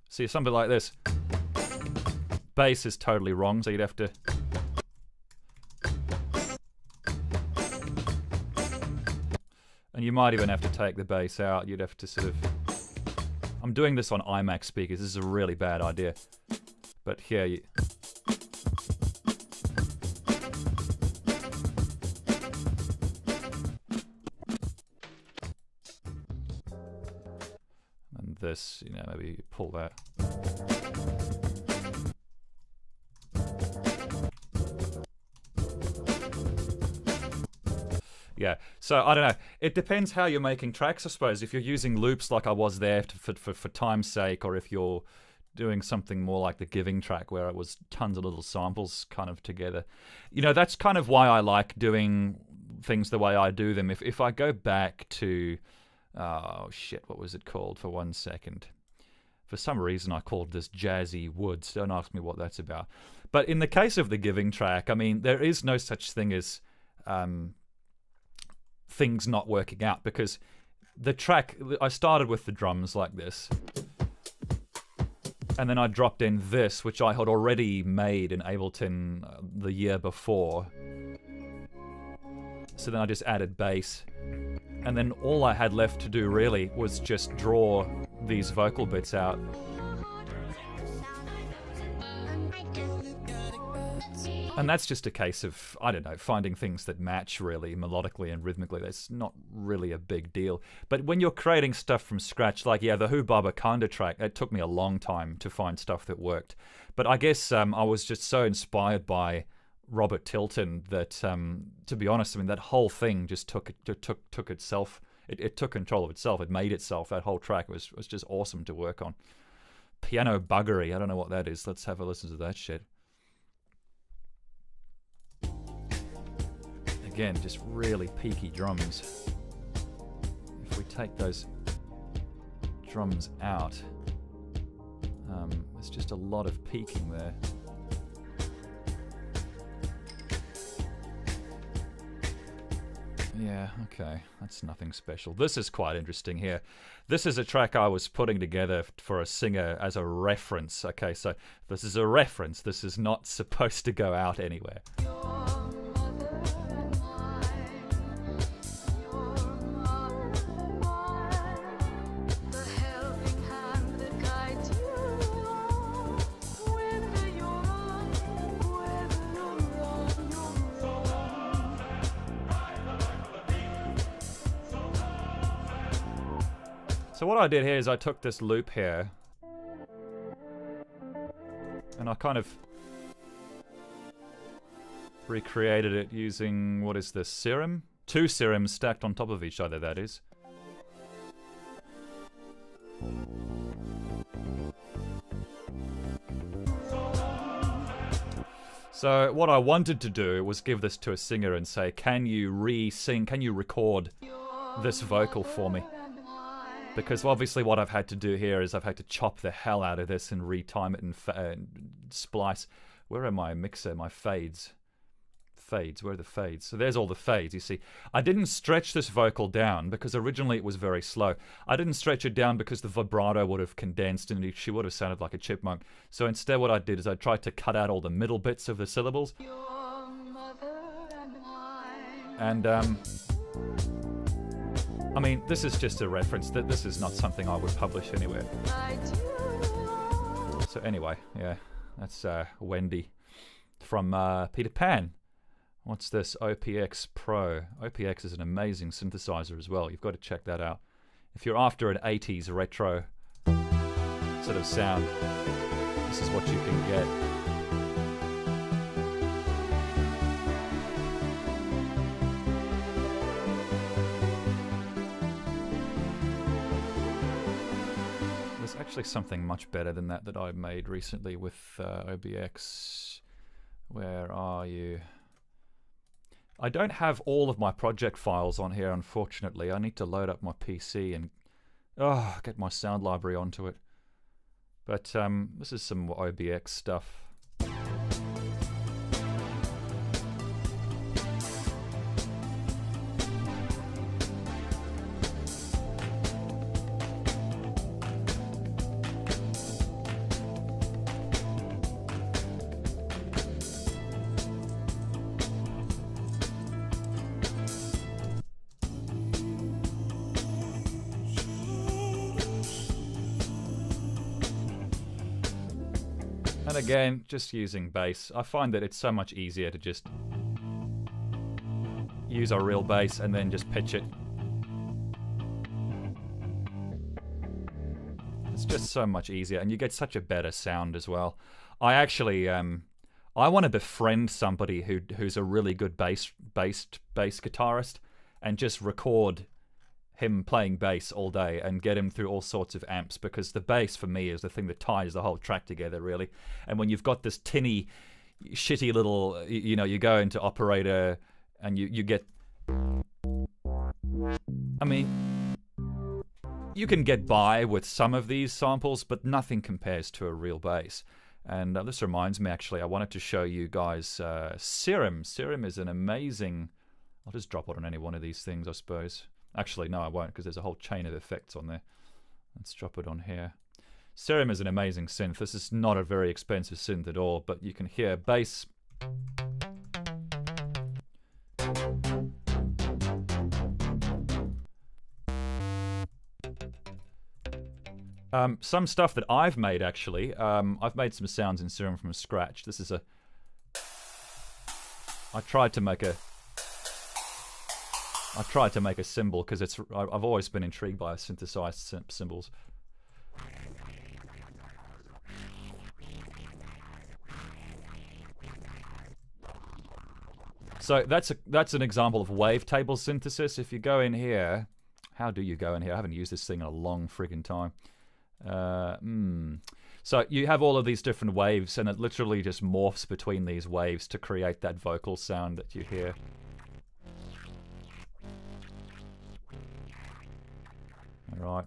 See, something like this. Bass is totally wrong, so you'd have to... And you might even have to take the bass out. You'd have to sort of... I'm doing this on iMac speakers. This is a really bad idea. But here you... this, you know, maybe pull that. Yeah, so I don't know. It depends how you're making tracks, I suppose. If you're using loops like I was there for time's sake, or if you're doing something more like the Giving track where it was tons of little samples kind of together. You know, that's kind of why I like doing things the way I do them. If I go back to... oh shit, what was it called for 1 second? For some reason I called this Jazzy Woods. Don't ask me what that's about. But in the case of the Giving track, I mean, there is no such thing as things not working out, because the track, I started with the drums like this. And then I dropped in this, which I had already made in Ableton the year before. So then I just added bass. And then all I had left to do really was just draw these vocal bits out. And that's just a case of, I don't know, finding things that match really melodically and rhythmically. That's not really a big deal. But when you're creating stuff from scratch, like, yeah, the Who Baba Kanda track, it took me a long time to find stuff that worked. But I guess I was just so inspired by Robert Tilton that, to be honest, I mean, that whole thing just took itself. It took control of itself. It made itself. That whole track was just awesome to work on. Piano buggery. I don't know what that is. Let's have a listen to that shit. Again, just really peaky drums. If we take those drums out, there's just a lot of peaking there. Yeah, okay, that's nothing special. This is quite interesting here. This is a track I was putting together for a singer as a reference. Okay, so this is a reference. This is not supposed to go out anywhere. So what I did here is I took this loop here and I kind of recreated it using, what is this, serum? 2 serums stacked on top of each other, that is. So what I wanted to do was give this to a singer and say, can you re-sing, can you record this vocal for me? Because obviously what I've had to do here is I've had to chop the hell out of this and retime it and splice. Where are my mixer, my fades? Fades, where are the fades? So there's all the fades, you see. I didn't stretch this vocal down because originally it was very slow. I didn't stretch it down because the vibrato would have condensed and she would have sounded like a chipmunk. So instead what I did is I tried to cut out all the middle bits of the syllables. And I mean, this is just a reference. This is not something I would publish anywhere. So anyway, yeah, that's Wendy from Peter Pan. What's this? OPX Pro. OPX is an amazing synthesizer as well. You've got to check that out. If you're after an 80s retro sort of sound, this is what you can get. There's actually something much better than that I made recently with OBX. Where are you? I don't have all of my project files on here, unfortunately. I need to load up my PC and get my sound library onto it. But this is some OBX stuff. And again, just using bass. I find that it's so much easier to just use a real bass and then just pitch it. It's just so much easier, and you get such a better sound as well. I actually, I want to befriend somebody who's a really good bass guitarist, and just record him playing bass all day and get him through all sorts of amps, because the bass for me is the thing that ties the whole track together, really. And when you've got this tinny, shitty little, you know, you go into operator and you get, I mean, you can get by with some of these samples, but nothing compares to a real bass. And this reminds me, actually, I wanted to show you guys Serum. Serum is an amazing, I'll just drop it on any one of these things, I suppose. Actually, no, I won't, because there's a whole chain of effects on there. Let's drop it on here. Serum is an amazing synth. This is not a very expensive synth at all, but you can hear bass. Some stuff that I've made, actually. I've made some sounds in Serum from scratch. This is a... I tried to make a cymbal because I've always been intrigued by synthesized cymbals. So that's an example of wavetable synthesis. If you go in here, how do you go in here? I haven't used this thing in a long friggin' time. So you have all of these different waves, and it literally just morphs between these waves to create that vocal sound that you hear. All right.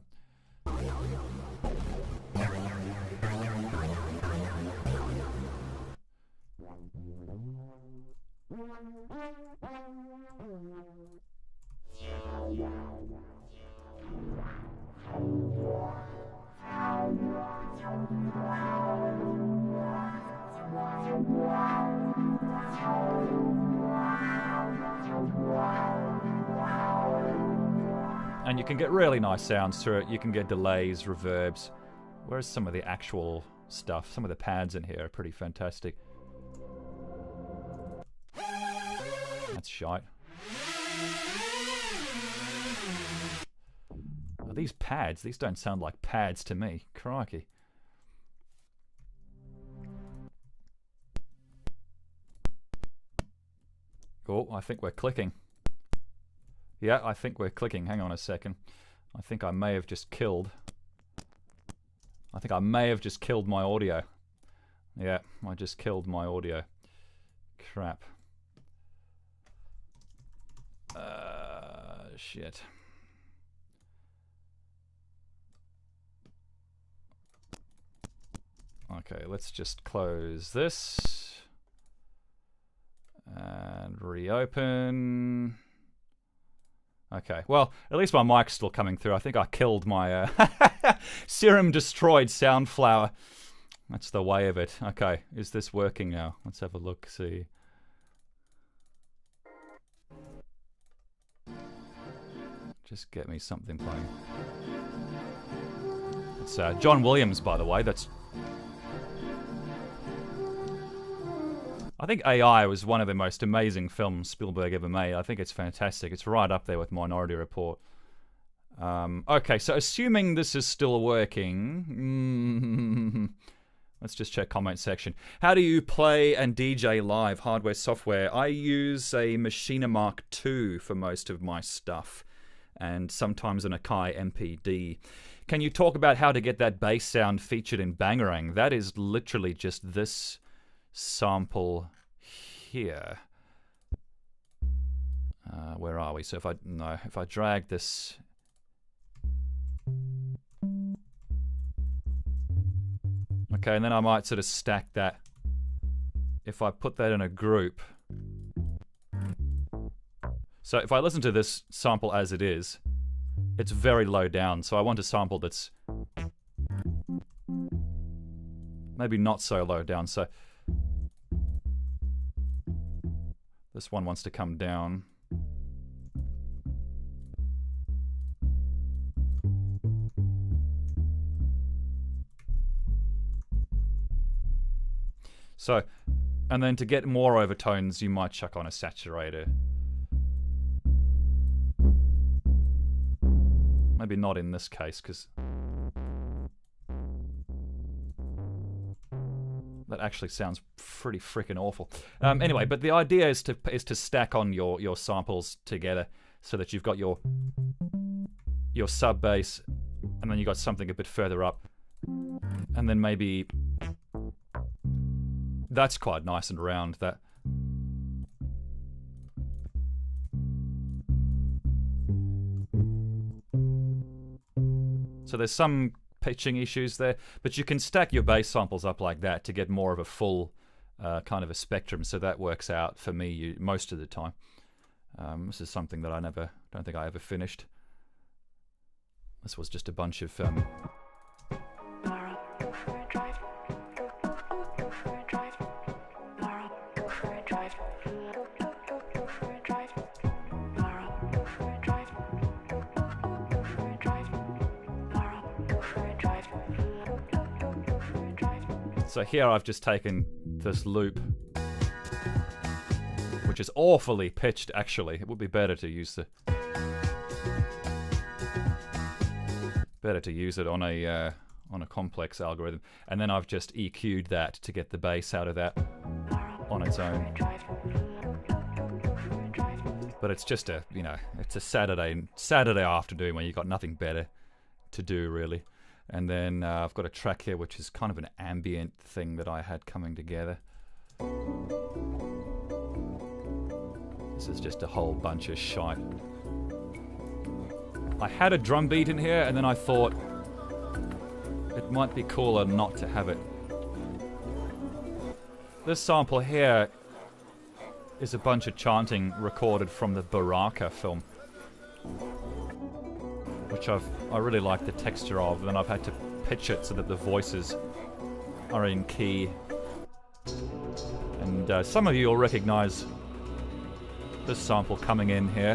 And you can get really nice sounds through it. You can get delays, reverbs. Whereas some of the actual stuff, some of the pads in here are pretty fantastic. That's shite. Oh, these pads, these don't sound like pads to me. Crikey. Oh, I think we're clicking. Yeah, I think we're clicking. Hang on a second. I think I may have just killed. I think I may have just killed my audio. Yeah, I just killed my audio. Crap. Shit. Okay, let's just close this and reopen. Okay, well, at least my mic's still coming through. I think I killed my serum destroyed sound flower. That's the way of it. Okay, is this working now? Let's have a look, see. Just get me something playing. It's John Williams, by the way. That's. I think AI was one of the most amazing films Spielberg ever made. I think it's fantastic. It's right up there with Minority Report. Okay, so assuming this is still working, let's just check comment section. How do you play and DJ live, hardware, software? I use a Machina Mark II for most of my stuff, and sometimes an Akai MPD. Can you talk about how to get that bass sound featured in Bangarang? That is literally just this sample here. Where are we? So if I drag this, okay, and then I might sort of stack that. If I put that in a group, so if I listen to this sample as it is, it's very low down. So I want a sample that's maybe not so low down. So this one wants to come down. So, and then to get more overtones, you might chuck on a saturator. Maybe not in this case, because that actually sounds pretty freaking awful. Anyway, but the idea is to stack on your samples together so that you've got your sub bass, and then you got something a bit further up, and then maybe that's quite nice and round. That. So there's some pitching issues there, but you can stack your bass samples up like that to get more of a full kind of a spectrum. So that works out for me most of the time. This is something that I don't think I ever finished. This was just a bunch of so here I've just taken this loop, which is awfully pitched actually. It would be better to use it on a complex algorithm. And then I've just EQ'd that to get the bass out of that on its own. But it's just it's a Saturday afternoon when you've got nothing better to do really. And then I've got a track here which is kind of an ambient thing that I had coming together. This is just a whole bunch of shite. I had a drum beat in here and then I thought it might be cooler not to have it. This sample here is a bunch of chanting recorded from the Baraka film, which I really like the texture of, and then I've had to pitch it so that the voices are in key. And some of you will recognize this sample coming in here.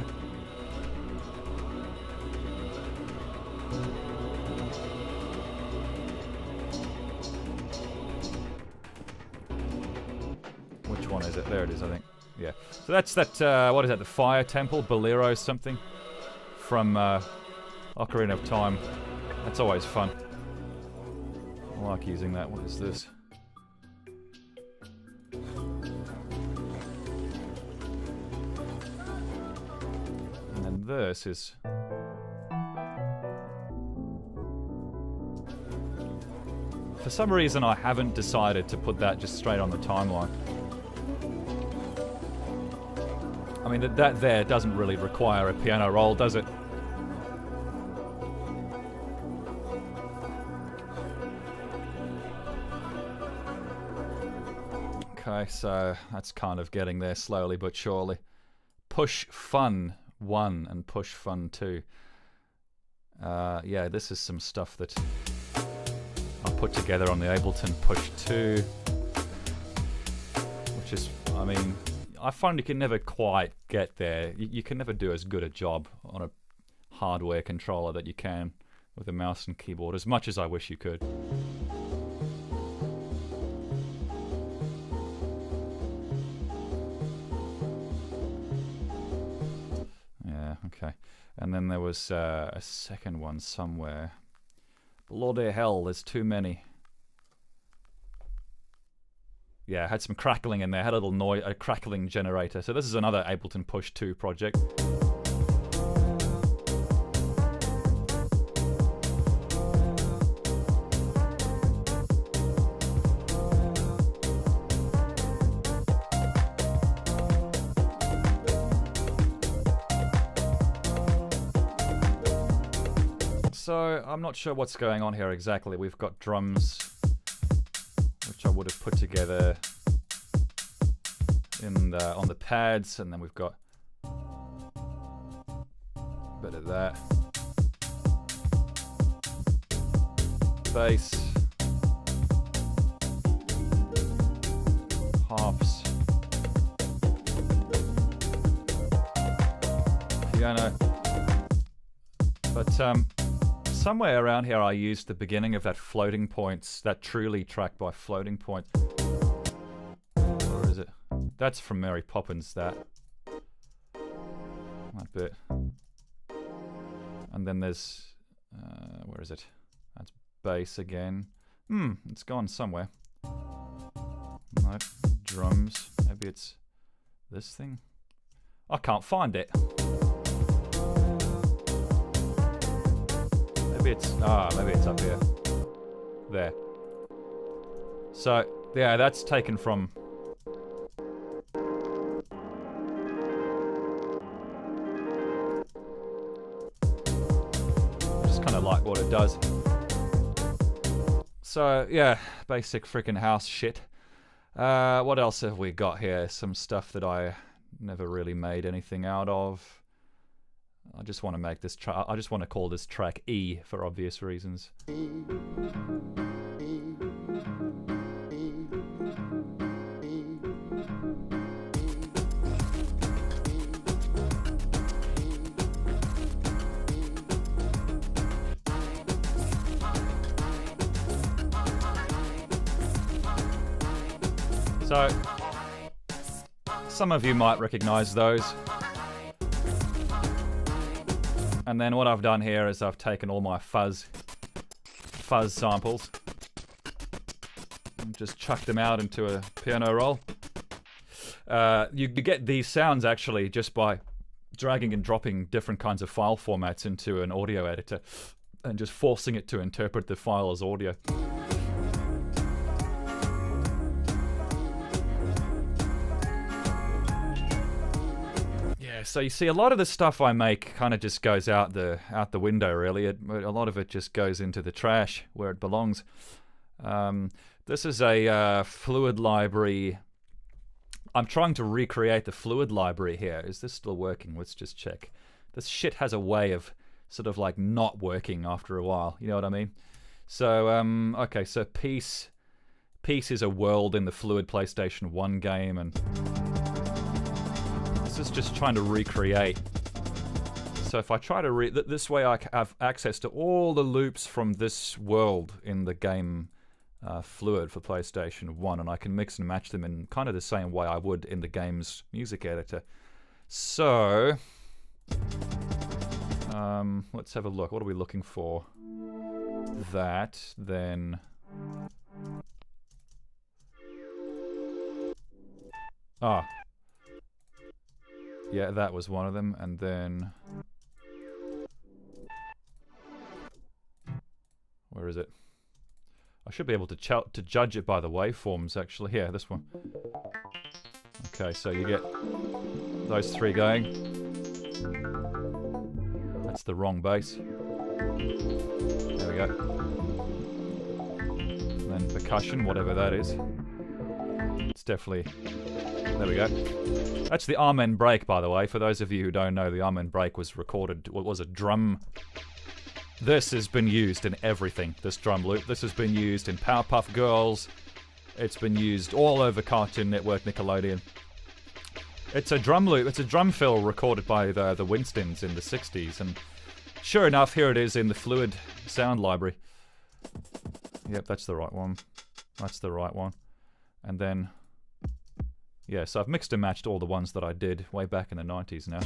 Which one is it? There it is, I think. Yeah. So that's that, what is that, the Fire Temple, Bolero something, from Ocarina of Time. That's always fun. I like using that. What is this? And then this is... For some reason I haven't decided to put that just straight on the timeline. I mean, that there doesn't really require a piano roll, does it? Okay, so that's kind of getting there slowly but surely. Push Fun 1 and Push Fun 2. Yeah, this is some stuff that I put together on the Ableton Push 2. Which is, I mean, I find you can never quite get there. You can never do as good a job on a hardware controller that you can with a mouse and keyboard, as much as I wish you could. Yeah, okay. And then there was a second one somewhere. Bloody hell, there's too many. Yeah, had some crackling in there. Had a little noise, a crackling generator. So this is another Ableton Push 2 project. So I'm not sure what's going on here exactly. We've got drums, which I would have put together in on the pads, and then we've got a bit of that. Bass, harps, piano, but somewhere around here I used the beginning of that Floating Points, that Truly track by Floating Point. Or is it? That's from Mary Poppins, that bit. And then there's, where is it? That's bass again. It's gone somewhere. No, drums. Maybe it's this thing. I can't find it. Maybe it's up here. There. So, yeah, that's taken from... Just kind of like what it does. So, yeah, basic freaking house shit. What else have we got here? Some stuff that I never really made anything out of. I just want to make this track. I just want to call this track E for obvious reasons. So, some of you might recognize those. And then what I've done here is I've taken all my fuzz samples and just chucked them out into a piano roll. You get these sounds actually just by dragging and dropping different kinds of file formats into an audio editor and just forcing it to interpret the file as audio. So you see, a lot of the stuff I make kind of just goes out the window, really. A lot of it just goes into the trash where it belongs. This is a fluid library. I'm trying to recreate the fluid library here. Is this still working? Let's just check. This shit has a way of sort of like not working after a while. You know what I mean? So, okay, so Peace is a world in the Fluid PlayStation 1 game, and... This is just trying to recreate. So if I try to this way I have access to all the loops from this world in the game Fluid for PlayStation 1, and I can mix and match them in kind of the same way I would in the game's music editor. So, let's have a look. What are we looking for? That, then... Ah. Yeah, that was one of them, and then... Where is it? I should be able to judge it by the waveforms, actually. Here, this one. Okay, so you get those three going. That's the wrong bass. There we go. And then percussion, whatever that is. It's definitely... There we go. That's the Amen break, by the way. For those of you who don't know, the Amen break was recorded... What was a drum... This has been used in everything, this drum loop. This has been used in Powerpuff Girls. It's been used all over Cartoon Network, Nickelodeon. It's a drum loop, it's a drum fill recorded by the Winstons in the 60s. And sure enough, here it is in the Fluid sound library. Yep, that's the right one. That's the right one. And then... Yeah, so I've mixed and matched all the ones that I did way back in the 90s now.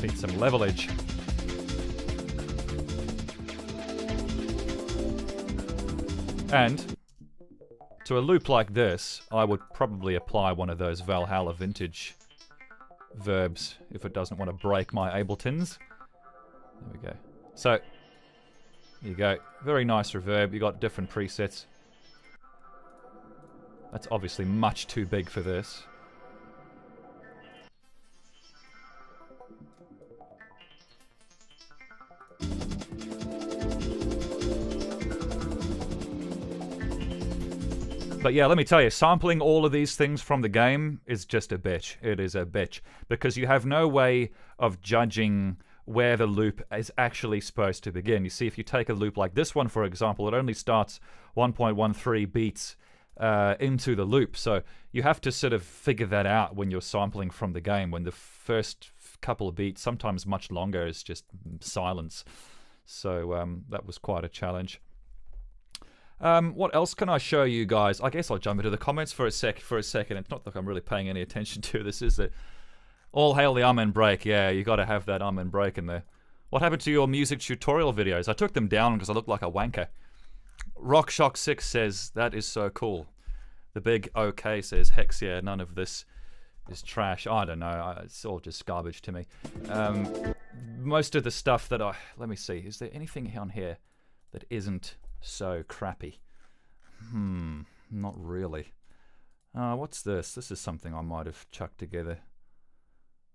Need some levelage. And to a loop like this, I would probably apply one of those Valhalla vintage verbs if it doesn't want to break my Abletons. There we go. So, here you go. Very nice reverb. You got different presets. That's obviously much too big for this. But yeah, let me tell you, sampling all of these things from the game is just a bitch. It is a bitch. Because you have no way of judging where the loop is actually supposed to begin. You see, if you take a loop like this one, for example, it only starts 1.13 beats into the loop. So you have to sort of figure that out when you're sampling from the game, when the first couple of beats, sometimes much longer, is just silence. So that was quite a challenge. What else can I show you guys? I guess I'll jump into the comments for a second. It's not like I'm really paying any attention to this, is it? All hail the Amen break. Yeah, you got to have that Amen break in there. What happened to your music tutorial videos? I took them down because I looked like a wanker. RockShock6 says, that is so cool. The Big OK says, hex yeah, none of this is trash. I don't know, it's all just garbage to me. Most of the stuff that let me see, is there anything on here that isn't so crappy? Not really. What's this? This is something I might have chucked together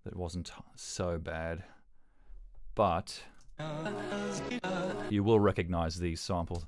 that wasn't so bad. But you will recognize these samples.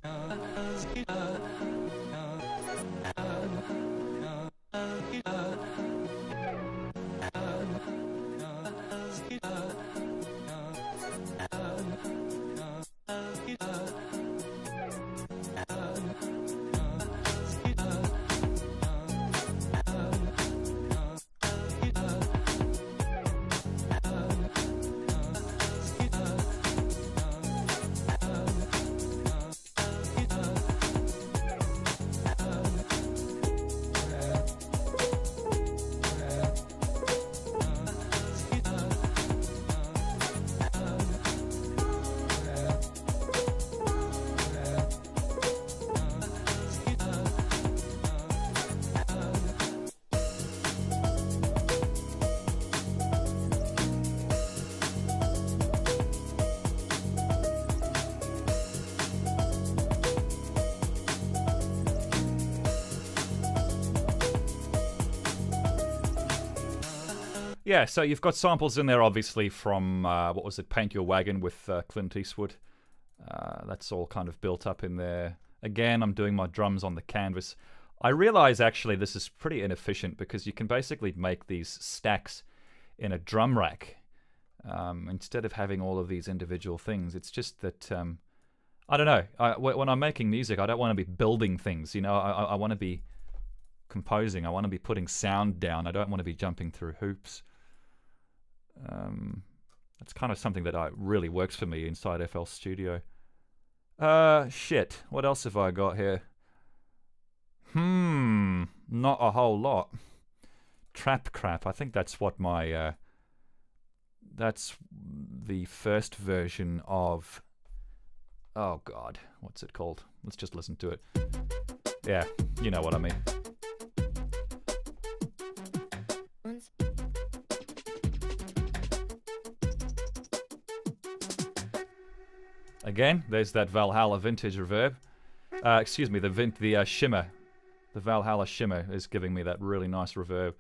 Yeah, so you've got samples in there, obviously, from, what was it, Paint Your Wagon with Clint Eastwood. That's all kind of built up in there. Again, I'm doing my drums on the canvas. I realize, actually, this is pretty inefficient because you can basically make these stacks in a drum rack instead of having all of these individual things. It's just that, I don't know, when I'm making music, I don't want to be building things, you know, I want to be composing, I want to be putting sound down, I don't want to be jumping through hoops. That's kind of something that really works for me inside FL Studio. Shit, what else have I got here? Not a whole lot. Trap crap, I think that's what my, that's the first version of, oh god, what's it called? Let's just listen to it. Yeah, you know what I mean. Again, there's that Valhalla vintage reverb. Excuse me, the shimmer. The Valhalla shimmer is giving me that really nice reverb.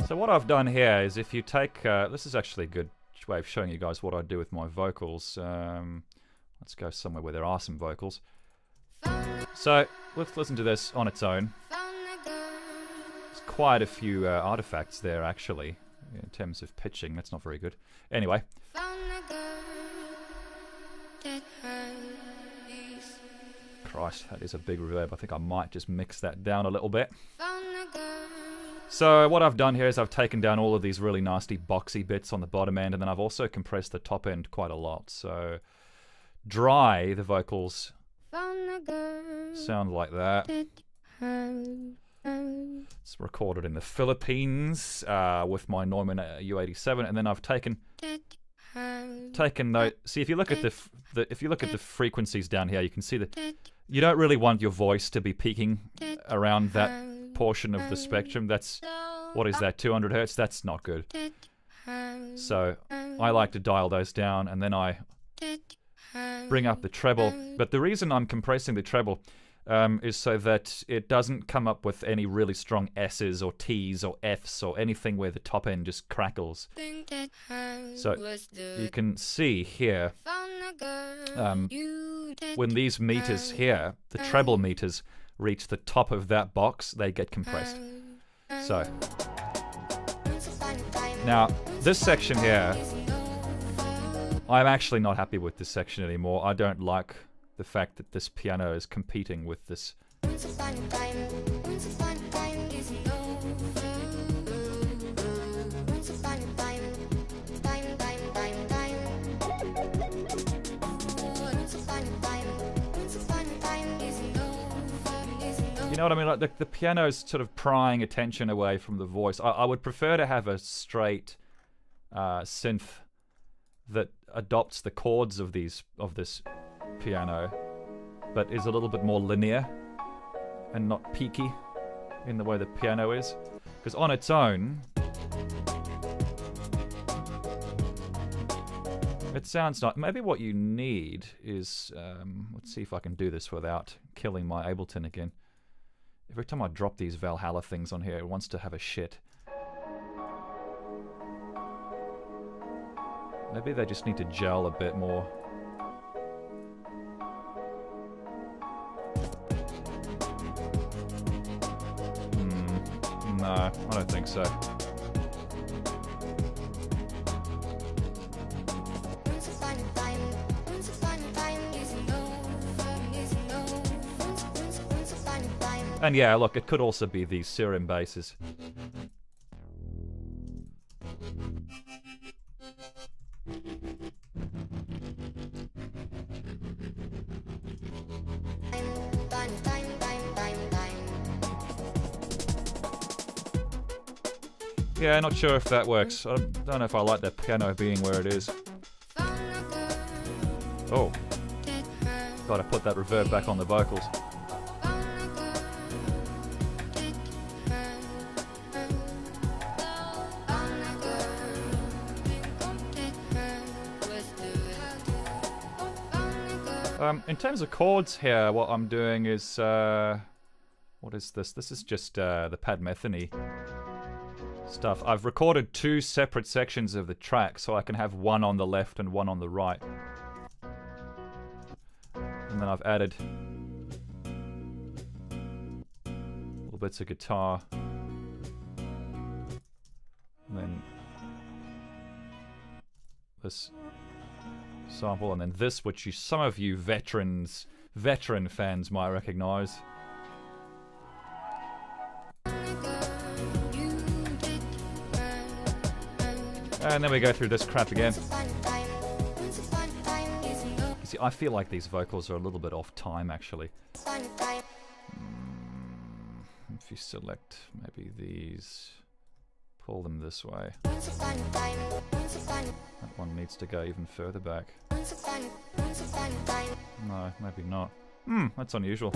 So what I've done here is if you take... this is actually a good way of showing you guys what I do with my vocals. Let's go somewhere where there are some vocals. So let's listen to this on its own. There's quite a few artifacts there actually in terms of pitching. That's not very good. Anyway. Christ, that is a big reverb. I think I might just mix that down a little bit. So what I've done here is I've taken down all of these really nasty boxy bits on the bottom end, and then I've also compressed the top end quite a lot. So dry, the vocals sound like that. It's recorded in the Philippines with my Neumann U87, and then I've taken note. See, if you look at the frequencies down here, you can see that you don't really want your voice to be peaking around that portion of the spectrum. That's, what is that, 200 hertz? That's not good. So I like to dial those down, and then I bring up the treble. But the reason I'm compressing the treble is so that it doesn't come up with any really strong S's or T's or F's or anything where the top end just crackles. So you can see here, when these meters here, the treble meters, reach the top of that box, they get compressed. So now this section here, I'm actually not happy with this section anymore. I don't like the fact that this piano is competing with this. You know what I mean? Like the piano's sort of prying attention away from the voice. I would prefer to have a straight synth that adopts the chords of this piano, but is a little bit more linear and not peaky in the way the piano is. Because on its own, it sounds like maybe what you need is let's see if I can do this without killing my Ableton again. Every time I drop these Valhalla things on here, it wants to have a shit. Maybe they just need to gel a bit more. No, I don't think so. And yeah, look, it could also be these serum basses. Yeah, not sure if that works. I don't know if I like that piano being where it is. Oh. Gotta put that reverb back on the vocals. In terms of chords here, what I'm doing is, what is this? This is just the pad metheny stuff. I've recorded two separate sections of the track, so I can have one on the left and one on the right. And then I've added little bits of guitar. And then this sample, and then this, which some of you veteran fans might recognize. And then we go through this crap again. You see, I feel like these vocals are a little bit off time, actually. If you select maybe these, pull them this way. That one needs to go even further back. No, maybe not. That's unusual.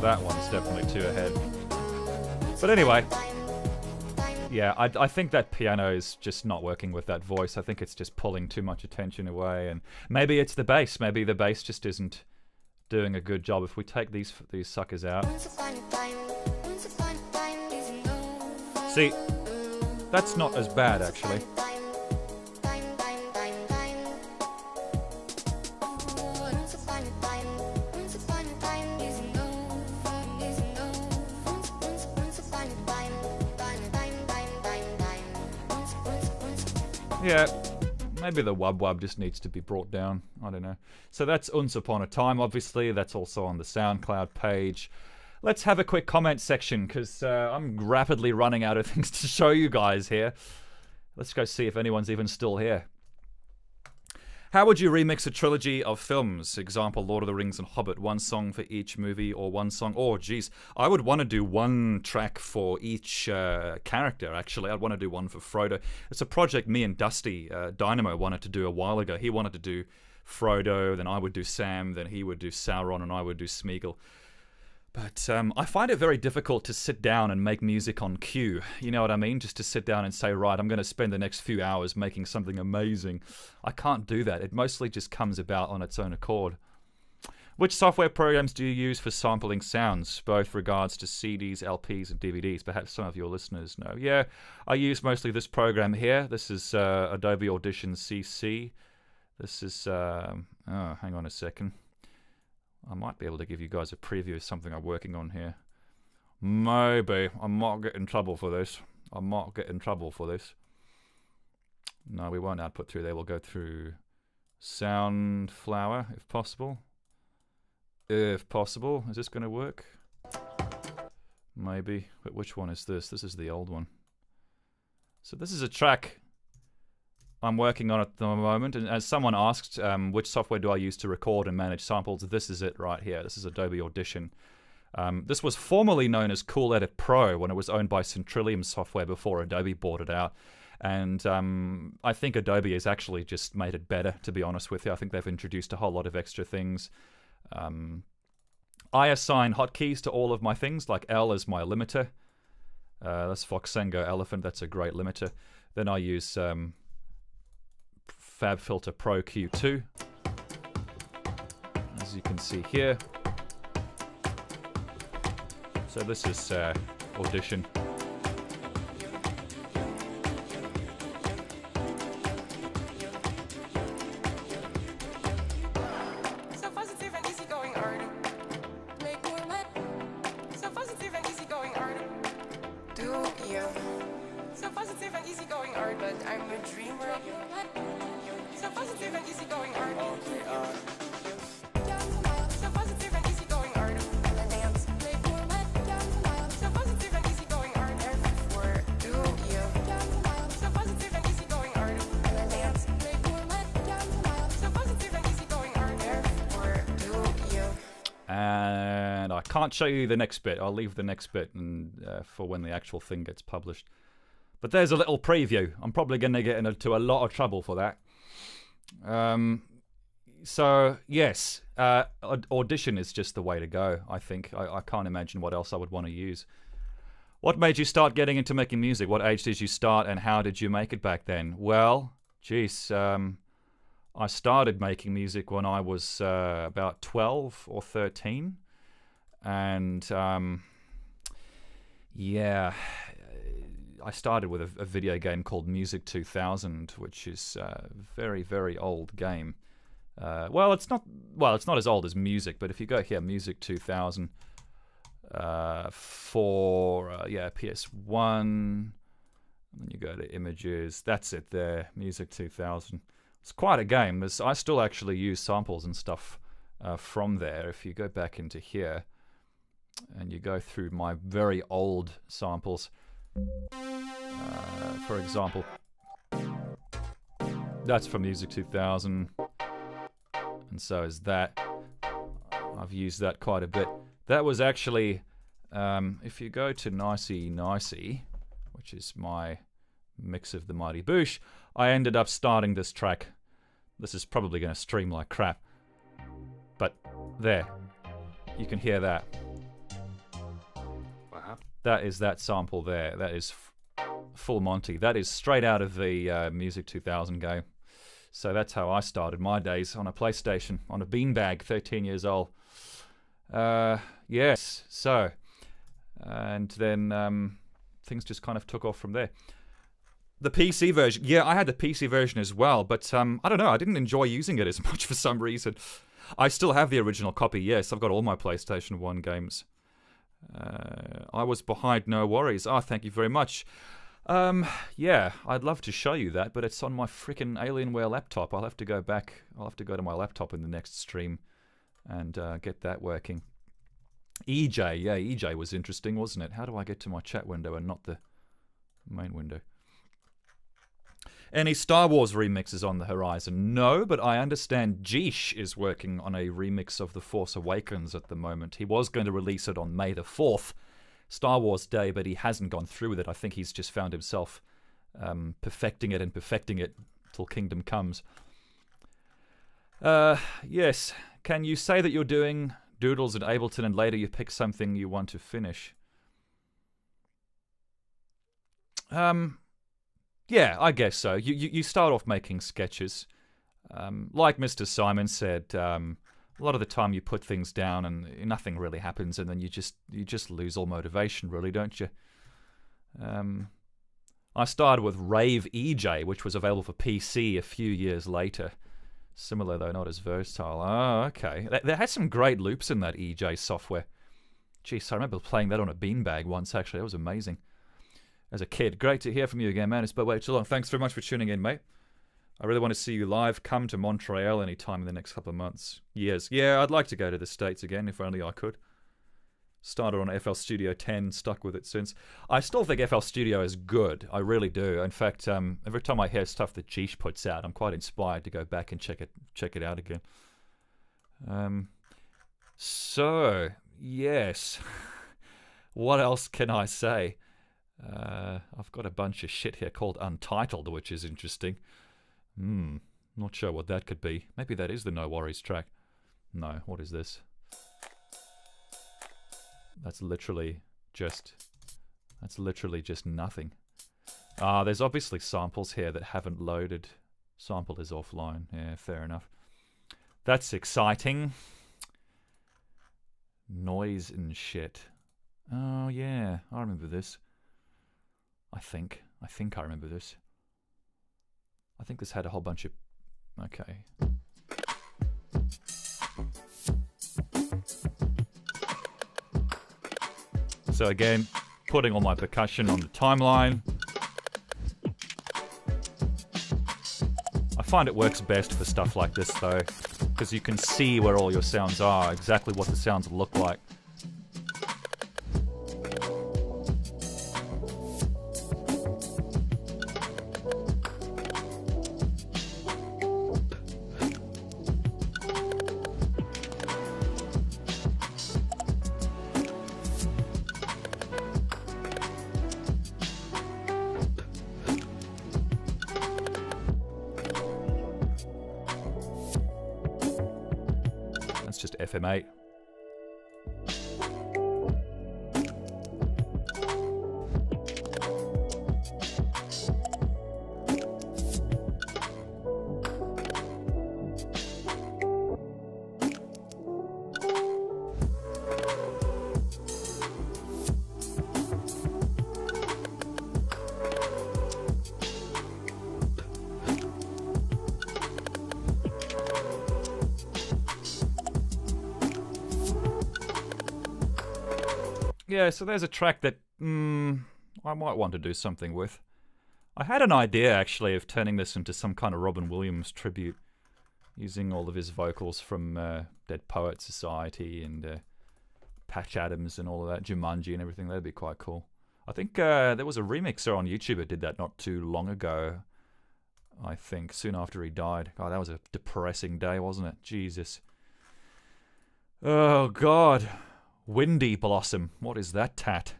That one's definitely too ahead. But anyway, yeah, I think that piano is just not working with that voice. I think it's just pulling too much attention away, and maybe it's the bass. Maybe the bass just isn't doing a good job. If we take these suckers out. See, that's not as bad actually. Yeah, maybe the wub just needs to be brought down. I don't know. So that's Once Upon a Time, obviously. That's also on the SoundCloud page. Let's have a quick comment section, because I'm rapidly running out of things to show you guys here. Let's go see if anyone's even still here. How would you remix a trilogy of films? Example, Lord of the Rings and Hobbit. One song for each movie, or one song... Oh, geez. I would want to do one track for each character, actually. I'd want to do one for Frodo. It's a project me and Dusty Dynamo wanted to do a while ago. He wanted to do Frodo, then I would do Sam, then he would do Sauron, and I would do Smeagol. But I find it very difficult to sit down and make music on cue. You know what I mean? Just to sit down and say, right, I'm going to spend the next few hours making something amazing. I can't do that. It mostly just comes about on its own accord. Which software programs do you use for sampling sounds, both regards to CDs, LPs, and DVDs? Perhaps some of your listeners know. Yeah, I use mostly this program here. This is Adobe Audition CC. This is... oh, hang on a second. I might be able to give you guys a preview of something I'm working on here. Maybe. I might get in trouble for this. No, we won't output through there. We'll go through Soundflower, if possible. If possible. Is this going to work? Maybe. But which one is this? This is the old one. So this is a track I'm working on at the moment, and as someone asked, which software do I use to record and manage samples? This is it right here. This is Adobe Audition. This was formerly known as Cool Edit Pro when it was owned by Centrillium Software before Adobe bought it out. And I think Adobe has actually just made it better, to be honest with you. I think they've introduced a whole lot of extra things. I assign hotkeys to all of my things, like L is my limiter. That's Foxengo Elephant. That's a great limiter. Then I use... FabFilter Pro Q2, as you can see here. So this is Audition. So positive and easygoing art. Make more mad. So positive and easygoing art. Do you? So positive and easygoing art, but I'm a dreamer. So positive and easygoing art. Okay, so positive and easygoing art. And then dance. Play more mad. So positive and easygoing art. Therefore, do you? So positive and easygoing art. And then dance. Play more mad. So positive and easygoing art. Therefore, do you? And I can't show you the next bit. I'll leave the next bit and for when the actual thing gets published. But there's a little preview. I'm probably going to get into a lot of trouble for that. So, yes, Audition is just the way to go, I think. I can't imagine what else I would want to use. What made you start getting into making music? What age did you start, and how did you make it back then? Well, geez, I started making music when I was about 12 or 13. And, yeah... I started with a video game called Music 2000, which is a very, very old game. Well, it's not as old as Music, but if you go here, Music 2000 for PS1, and then you go to Images. That's it there, Music 2000. It's quite a game. I still actually use samples and stuff from there. If you go back into here and you go through my very old samples. For example, that's from Music 2000, and so is that. I've used that quite a bit. That was actually, if you go to Nicey Nicey, which is my mix of the Mighty Boosh, I ended up starting this track. This is probably going to stream like crap. But there, you can hear that. Wow. That is that sample there. That is full Monty. That is straight out of the Music 2000 game. So that's how I started my days, on a PlayStation, on a beanbag, 13 years old. Yes, so, and then things just kind of took off from there. The PC version, yeah, I had the PC version as well, but I don't know, I didn't enjoy using it as much for some reason. I still have the original copy, yes, I've got all my PlayStation 1 games. I was behind, no worries. Oh, thank you very much. Yeah, I'd love to show you that, but it's on my freaking Alienware laptop. I'll have to go back. I'll have to go to my laptop in the next stream and get that working. EJ, yeah, EJ was interesting, wasn't it? How do I get to my chat window and not the main window? Any Star Wars remixes on the horizon? No, but I understand Geesh is working on a remix of The Force Awakens at the moment. He was going to release it on May the 4th. Star Wars Day, but he hasn't gone through with it. I think he's just found himself perfecting it till Kingdom Comes. Yes. Can you say that you're doing doodles at Ableton and later you pick something you want to finish? Yeah, I guess so. You start off making sketches. Like Mr. Simon said, a lot of the time you put things down and nothing really happens, and then you just lose all motivation, really, don't you? I started with Rave EJ, which was available for PC a few years later. Similar, though not as versatile. Oh, okay. There had some great loops in that EJ software. Jeez, I remember playing that on a beanbag once, actually. That was amazing. As a kid. Great to hear from you again, man. It's been way too long. Thanks very much for tuning in, mate. I really want to see you live. Come to Montreal anytime in the next couple of months. Years. Yeah, I'd like to go to the States again, if only I could. Started on FL Studio 10, stuck with it since. I still think FL Studio is good. I really do. In fact, every time I hear stuff that Geesh puts out, I'm quite inspired to go back and check it out again. So, yes. What else can I say? I've got a bunch of shit here called Untitled, which is interesting. Not sure what that could be. Maybe that is the No Worries track. No, what is this? That's literally just nothing. There's obviously samples here that haven't loaded. Sample is offline. Yeah, fair enough. That's exciting. Noise and shit. Oh yeah, I remember this. I think I remember this. I think this had a whole bunch of... Okay. So again, putting all my percussion on the timeline. I find it works best for stuff like this though, because you can see where all your sounds are, exactly what the sounds look like. Just FM8. Yeah, so there's a track that I might want to do something with. I had an idea, actually, of turning this into some kind of Robin Williams tribute, using all of his vocals from Dead Poet Society and Patch Adams and all of that, Jumanji and everything. That'd be quite cool. I think there was a remixer on YouTube that did that not too long ago, I think, soon after he died. God, that was a depressing day, wasn't it? Jesus. Oh, God. WindyBlossom. What is that tat?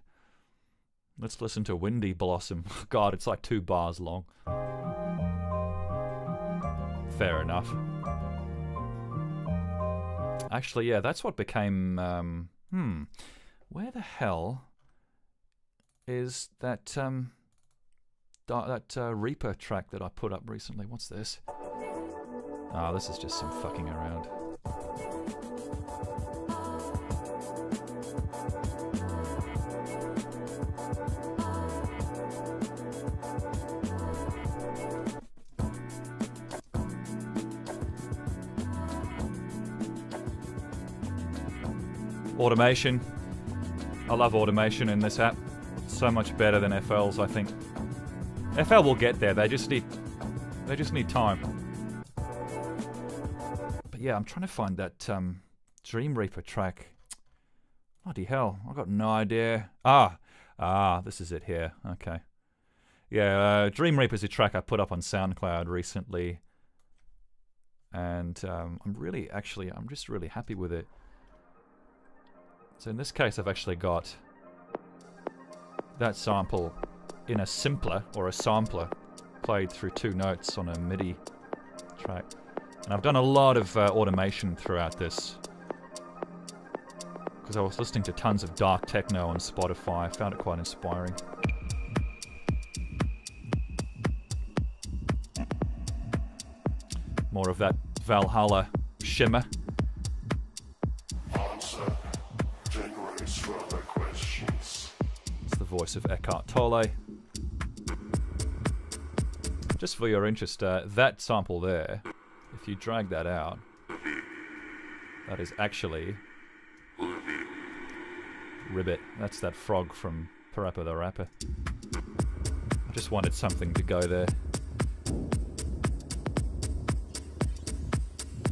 Let's listen to WindyBlossom. God, it's like 2 bars long. Fair enough. Actually, yeah, that's what became... where the hell is that Reaper track that I put up recently? What's this? Oh, this is just some fucking around. Automation. I love automation in this app. So much better than FL's, I think. FL will get there. They just need time. But yeah, I'm trying to find that Dream Reaper track. Bloody hell, I've got no idea. This is it here. Okay. Yeah, Dream Reaper's a track I put up on SoundCloud recently. And I'm just really happy with it. So in this case, I've actually got that sample in a simpler, or a sampler, played through 2 notes on a MIDI track. And I've done a lot of automation throughout this, because I was listening to tons of dark techno on Spotify. I found it quite inspiring. More of that Valhalla shimmer. It's the voice of Eckhart Tolle. Just for your interest, that sample there, if you drag that out, that is actually Ribbit. That's that frog from Parappa the Rapper. I just wanted something to go there.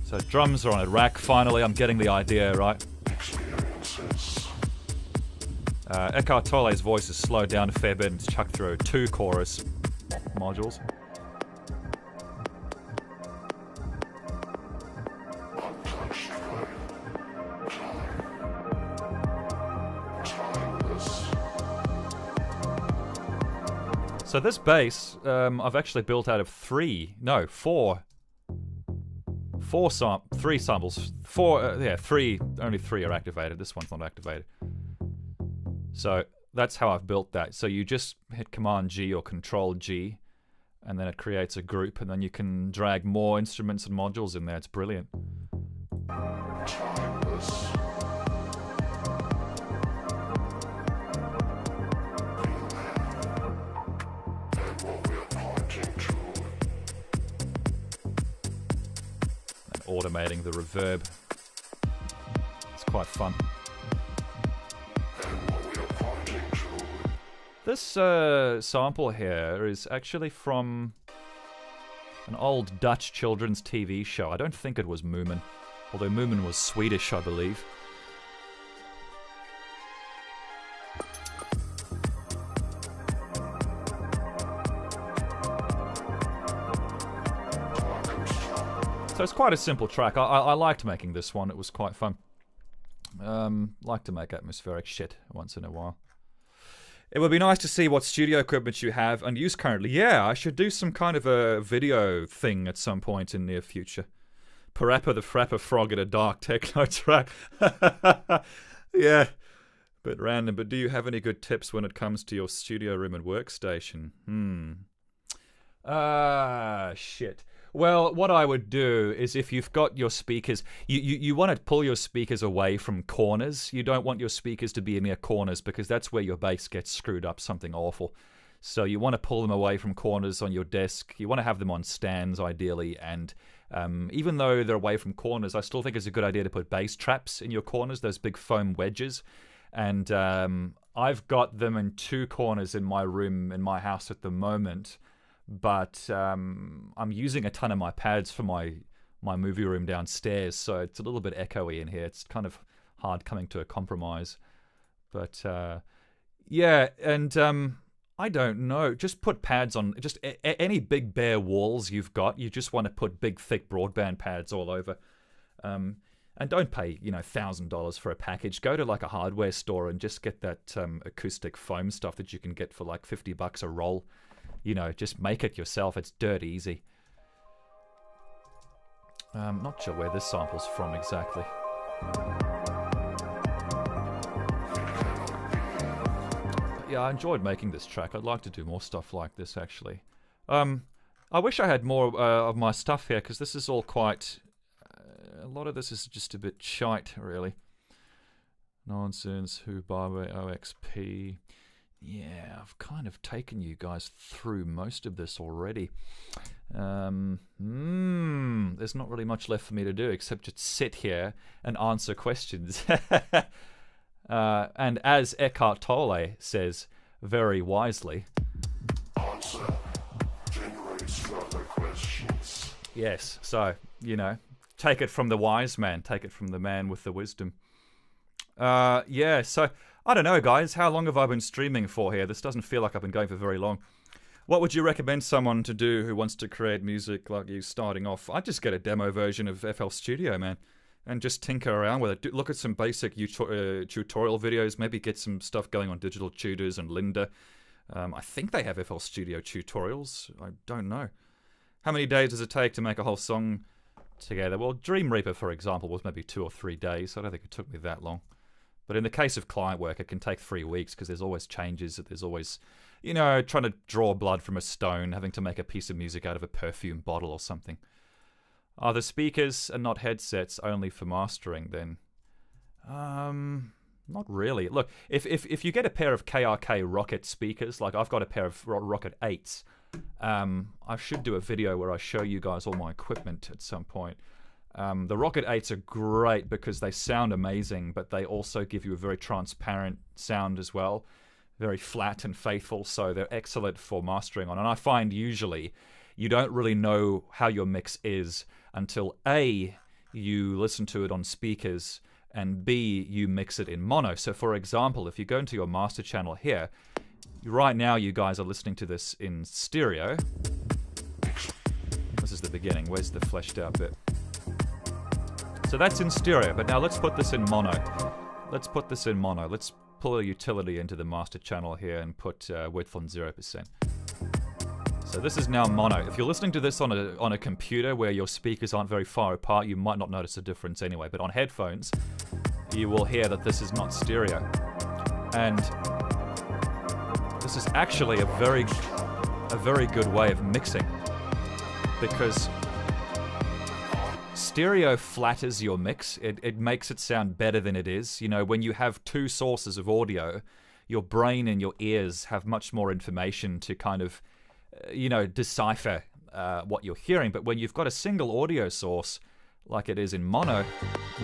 So drums are on a rack. Finally, I'm getting the idea right. Eckhart Tolle's voice is slowed down a fair bit and it's chucked through 2 chorus modules. So this bass, I've actually built out of 3 samples. 3, only 3 are activated. This one's not activated. So that's how I've built that. So you just hit Command G or Control G, and then it creates a group, and then you can drag more instruments and modules in there. It's brilliant. Automating the reverb. It's quite fun. This sample here is actually from an old Dutch children's TV show. I don't think it was Moomin, although Moomin was Swedish, I believe. So it's quite a simple track. I liked making this one. It was quite fun. Like to make atmospheric shit once in a while. It would be nice to see what studio equipment you have and use currently. Yeah, I should do some kind of a video thing at some point in near future. Parappa the Frapper Frog at a dark techno track. Yeah, bit random. But do you have any good tips when it comes to your studio room and workstation? Shit. Well, what I would do is if you've got your speakers, you want to pull your speakers away from corners. You don't want your speakers to be near corners because that's where your bass gets screwed up, something awful. So you want to pull them away from corners on your desk. You want to have them on stands, ideally. And even though they're away from corners, I still think it's a good idea to put bass traps in your corners, those big foam wedges. And I've got them in 2 corners in my room, in my house at the moment. But I'm using a ton of my pads for my movie room downstairs, so it's a little bit echoey in here. It's kind of hard coming to a compromise. But yeah, and I don't know. Just put pads on just any big bare walls you've got. You just want to put big, thick broadband pads all over. And don't pay, $1,000 for a package. Go to like a hardware store and just get that acoustic foam stuff that you can get for like $50 a roll. Just make it yourself. It's dirt easy. Not sure where this sample's from exactly. Yeah, I enjoyed making this track. I'd like to do more stuff like this, actually. I wish I had more of my stuff here, because this is all quite... a lot of this is just a bit shite, really. Nonsense, Who, Baba, OXP... Yeah, I've kind of taken you guys through most of this already. There's not really much left for me to do, except just sit here and answer questions. And as Eckhart Tolle says very wisely, Answer generates further questions. yes, so, you know, take it from the wise man, take it from the man with the wisdom. Yeah, so, I don't know, guys, how long have I been streaming for here? This doesn't feel like I've been going for very long. What would you recommend someone to do who wants to create music like you starting off? I'd just get a demo version of FL Studio, man. And just tinker around with it. Look at some basic tutorial videos. Maybe get some stuff going on Digital Tutors and Lynda. I think they have FL Studio tutorials. I don't know. How many days does it take to make a whole song together? Well, Dream Reaper, for example, was maybe 2 or 3 days. I don't think it took me that long. But in the case of client work, it can take 3 weeks because there's always changes. There's always, you know, trying to draw blood from a stone, having to make a piece of music out of a perfume bottle or something. Are the speakers and not headsets only for mastering then? Not really. Look, if you get a pair of KRK Rocket speakers, like I've got a pair of Rocket 8s, I should do a video where I show you guys all my equipment at some point. The Rocket 8s are great because they sound amazing, but they also give you a very transparent sound as well. Very flat and faithful, so they're excellent for mastering on. And I find usually you don't really know how your mix is until A, you listen to it on speakers, and B, you mix it in mono. So for example, if you go into your master channel here, right now you guys are listening to this in stereo. This is the beginning. Where's the fleshed out bit? So that's in stereo, but now let's put this in mono. Let's put this in mono. Let's pull a utility into the master channel here and put width on 0%. So this is now mono. If you're listening to this on a computer where your speakers aren't very far apart, you might not notice a difference anyway. But on headphones, you will hear that this is not stereo. And this is actually a very good way of mixing, because stereo flatters your mix. It makes it sound better than it is. You know, when you have 2 sources of audio, your brain and your ears have much more information to kind of you know, decipher what you're hearing. But when you've got a single audio source, like it is in mono,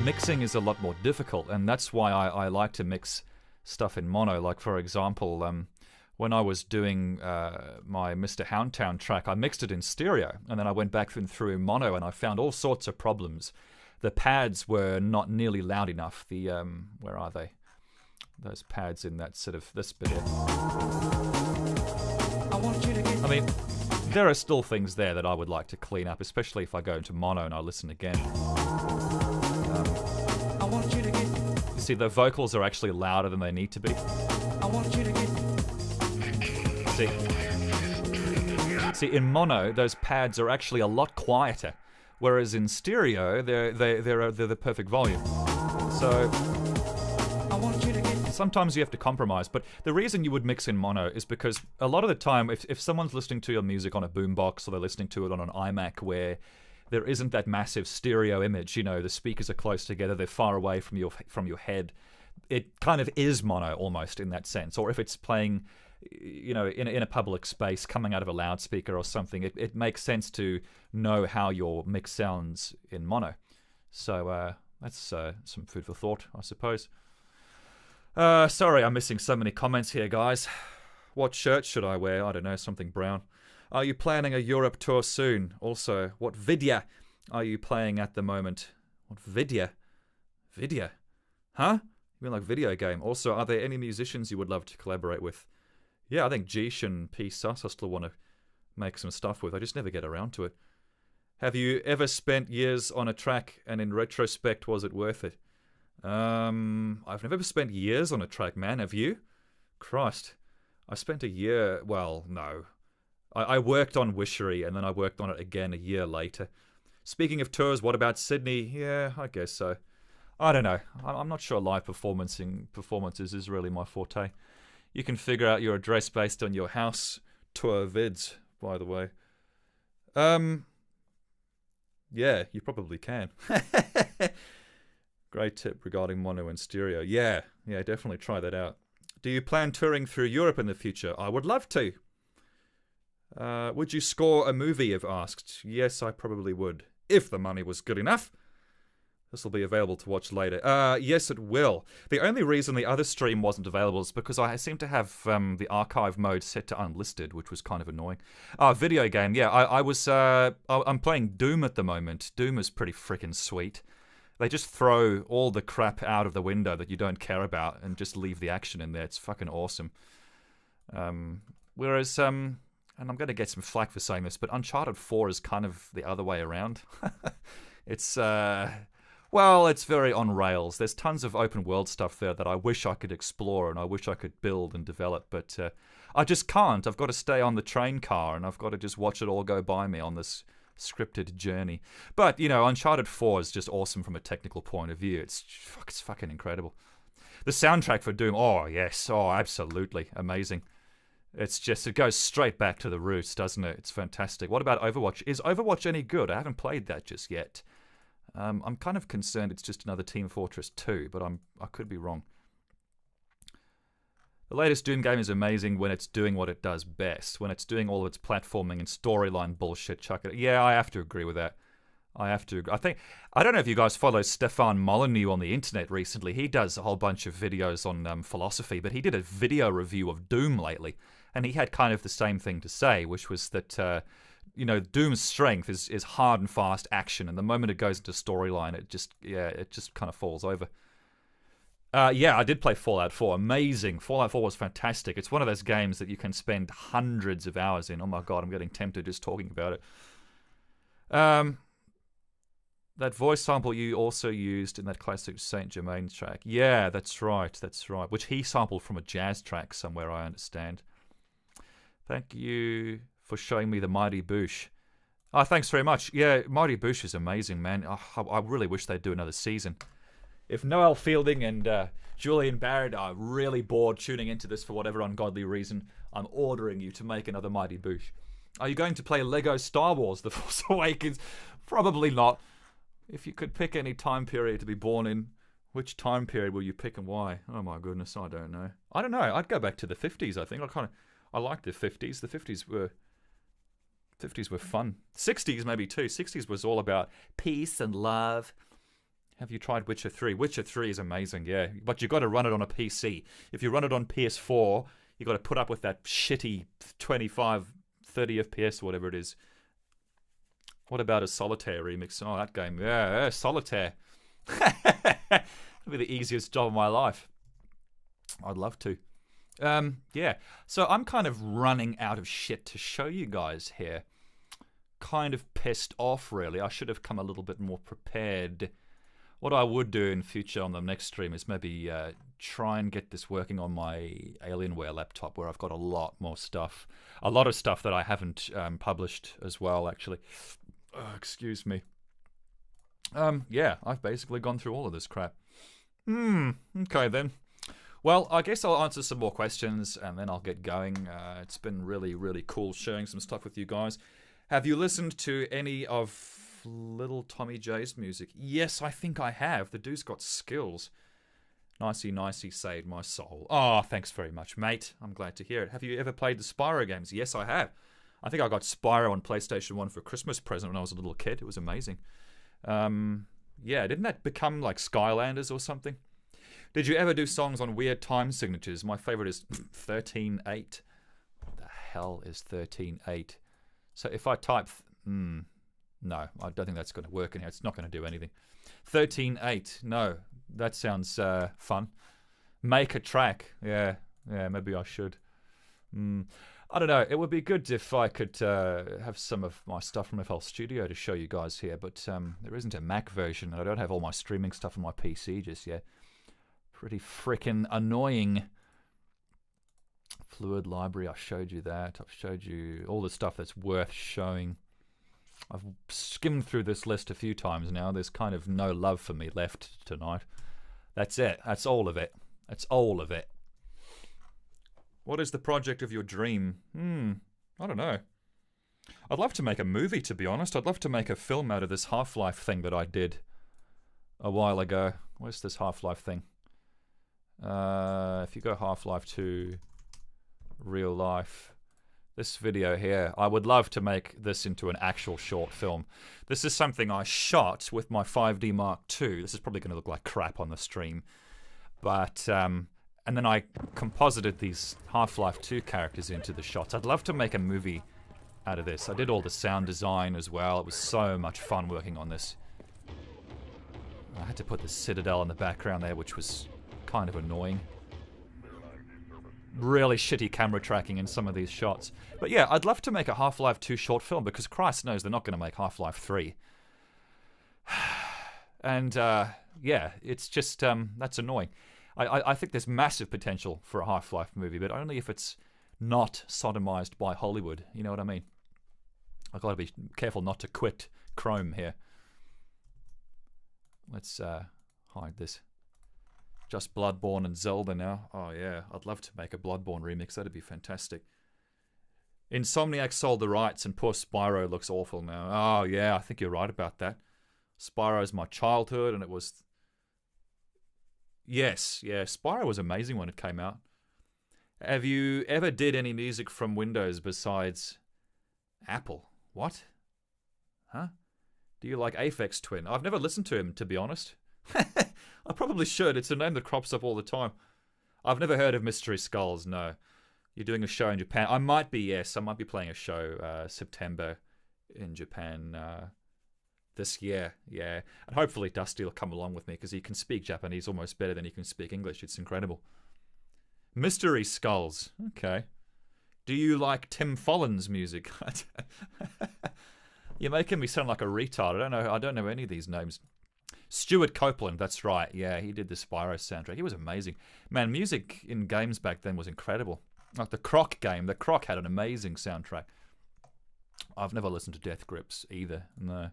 mixing is a lot more difficult. And that's why I like to mix stuff in mono. Like, for example, when I was doing my Mr. Houndtown track, I mixed it in stereo. And then I went back through mono, and I found all sorts of problems. The pads were not nearly loud enough. The, where are they? Those pads in that sort of, this bit here. I mean, there are still things there that I would like to clean up, especially if I go into mono and I listen again. You see, the vocals are actually louder than they need to be. See, in mono, those pads are actually a lot quieter, whereas in stereo, they're the perfect volume. So sometimes you have to compromise, but the reason you would mix in mono is because a lot of the time, if someone's listening to your music on a boombox or they're listening to it on an iMac where there isn't that massive stereo image, you know, the speakers are close together, they're far away from your head, it kind of is mono almost in that sense. Or if it's playing, you know, in a public space coming out of a loudspeaker or something, it makes sense to know how your mix sounds in mono. So that's some food for thought, I suppose. Sorry, I'm missing so many comments here, guys. What shirt should I wear? I don't know, something brown. Are you planning a Europe tour soon? Also, what vidya are you playing at the moment? What vidya? Vidya? Huh? You mean like video game? Also, are there any musicians you would love to collaborate with? Yeah, I think Geesh and P. Sus I still want to make some stuff with. I just never get around to it. Have you ever spent years on a track, and in retrospect, was it worth it? I've never spent years on a track, man. Have you? Christ. I spent a year... Well, no. I worked on Wishery, and then I worked on it again a year later. Speaking of tours, what about Sydney? Yeah, I guess so. I don't know. I'm not sure live performances is really my forte. You can figure out your address based on your house tour vids, by the way. Yeah, you probably can. Great tip regarding mono and stereo. Yeah, definitely try that out. Do you plan touring through Europe in the future? I would love to. Would you score a movie if asked? Yes, I probably would. If the money was good enough. This will be available to watch later. Yes, it will. The only reason the other stream wasn't available is because I seem to have the archive mode set to unlisted, which was kind of annoying. Video game. Yeah, I'm playing Doom at the moment. Doom is pretty freaking sweet. They just throw all the crap out of the window that you don't care about and just leave the action in there. It's fucking awesome. Whereas, and I'm going to get some flack for saying this, but Uncharted 4 is kind of the other way around. It's, well, it's very on rails. There's tons of open world stuff there that I wish I could explore and I wish I could build and develop, but I just can't. I've got to stay on the train car and I've got to just watch it all go by me on this scripted journey. But, you know, Uncharted 4 is just awesome from a technical point of view. It's fucking incredible. The soundtrack for Doom, oh, yes. Oh, absolutely. Amazing. It's just, it goes straight back to the roots, doesn't it? It's fantastic. What about Overwatch? Is Overwatch any good? I haven't played that just yet. I'm kind of concerned it's just another Team Fortress 2, but I could be wrong. The latest Doom game is amazing when it's doing what it does best. When it's doing all of its platforming and storyline bullshit, chuck it. Yeah, I have to agree with that. I don't know if you guys follow Stefan Molyneux on the internet recently. He does a whole bunch of videos on philosophy, but he did a video review of Doom lately, and he had kind of the same thing to say, which was that, you know, Doom's strength is hard and fast action, and the moment it goes into storyline, it just kind of falls over. Yeah, I did play Fallout 4. Amazing. Fallout 4 was fantastic. It's one of those games that you can spend hundreds of hours in. Oh my god, I'm getting tempted just talking about it. That voice sample you also used in that classic Saint Germain track. Yeah, that's right. Which he sampled from a jazz track somewhere, I understand. Thank you for showing me the Mighty Boosh. Oh, thanks very much. Yeah, Mighty Boosh is amazing, man. Oh, I really wish they'd do another season. If Noel Fielding and Julian Barrett are really bored tuning into this for whatever ungodly reason, I'm ordering you to make another Mighty Boosh. Are you going to play Lego Star Wars The Force Awakens? Probably not. If you could pick any time period to be born in, which time period will you pick and why? Oh my goodness, I don't know. I'd go back to the 50s, I think. I liked the 50s. The 50s were fun. 60s maybe too. 60s was all about peace and love. Have you tried Witcher 3? Witcher 3 is amazing, yeah. But you've got to run it on a PC. If you run it on PS4, you've got to put up with that shitty 25, 30 FPS, whatever it is. What about a Solitaire remix? Oh, that game. Yeah, Solitaire. That'd be the easiest job of my life. I'd love to. Yeah. So I'm kind of running out of shit to show you guys here. Kind of pissed off, really. I should have come a little bit more prepared. What I would do in future on the next stream is maybe try and get this working on my Alienware laptop, where I've got a lot more stuff. A lot of stuff that I haven't published as well, actually. Excuse me. Yeah, I've basically gone through all of this crap. Okay then. Well, I guess I'll answer some more questions and then I'll get going. It's been really, really cool sharing some stuff with you guys. Have you listened to any of Little Tommy J's music? Yes, I think I have. The dude's got skills. Nicey saved my soul. Oh, thanks very much, mate. I'm glad to hear it. Have you ever played the Spyro games? Yes, I have. I think I got Spyro on PlayStation 1 for a Christmas present when I was a little kid. It was amazing. Yeah, didn't that become like Skylanders or something? Did you ever do songs on weird time signatures? My favorite is 13.8. What the hell is 13.8? So if I type... no, I don't think that's going to work in here. It's not going to do anything. 13.8. No, that sounds fun. Make a track. Yeah, maybe I should. I don't know. It would be good if I could have some of my stuff from FL Studio to show you guys here, but there isn't a Mac version, and I don't have all my streaming stuff on my PC just yet. Pretty frickin' annoying. Fluid Library, I showed you that. I've showed you all the stuff that's worth showing. I've skimmed through this list a few times now. There's kind of no love for me left tonight. That's it. That's all of it. That's all of it. What is the project of your dream? I don't know. I'd love to make a movie, to be honest. I'd love to make a film out of this Half-Life thing that I did a while ago. Where's this Half-Life thing? If you go Half-Life 2, real life, this video here, I would love to make this into an actual short film. This is something I shot with my 5D Mark II. This is probably going to look like crap on the stream. But, and then I composited these Half-Life 2 characters into the shots. I'd love to make a movie out of this. I did all the sound design as well. It was so much fun working on this. I had to put the Citadel in the background there, which was kind of annoying. Really shitty camera tracking in some of these shots. But yeah, I'd love to make a Half-Life 2 short film, because Christ knows they're not going to make Half-Life 3. And yeah, it's just, that's annoying. I think there's massive potential for a Half-Life movie, but only if it's not sodomized by Hollywood. You know what I mean? I've got to be careful not to quit Chrome here. Let's hide this. Just Bloodborne and Zelda now. Oh yeah, I'd love to make a Bloodborne remix. That'd be fantastic. Insomniac sold the rights and poor Spyro looks awful now. Oh yeah, I think you're right about that. Spyro's my childhood and it was... Yes, yeah, Spyro was amazing when it came out. Have you ever did any music from Windows besides Apple? What? Huh? Do you like Aphex Twin? I've never listened to him, to be honest. I probably should. It's a name that crops up all the time. I've never heard of Mystery Skulls, no. You're doing a show in Japan? I might be, yes. I might be playing a show September in Japan this year, yeah. And hopefully Dusty will come along with me because he can speak Japanese almost better than he can speak English. It's incredible. Mystery Skulls. Okay. Do you like Tim Follin's music? You're making me sound like a retard. I don't know any of these names. Stuart Copeland, that's right. Yeah, he did the Spyro soundtrack. He was amazing. Man, music in games back then was incredible. Like the Croc game. The Croc had an amazing soundtrack. I've never listened to Death Grips either. No.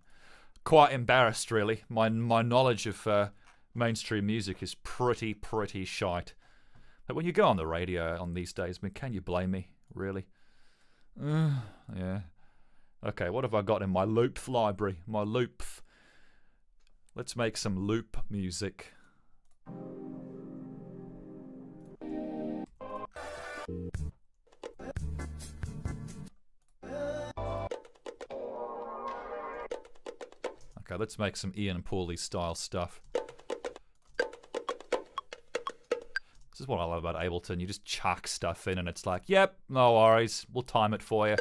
Quite embarrassed, really. My knowledge of mainstream music is pretty shite. But when you go on the radio on these days, I mean, can you blame me? Really? Yeah. Okay, what have I got in my loop library? My loop. Let's make some loop music. Okay, let's make some Ian Pooley style stuff. This is what I love about Ableton. You just chuck stuff in and it's like, yep, no worries. We'll time it for you.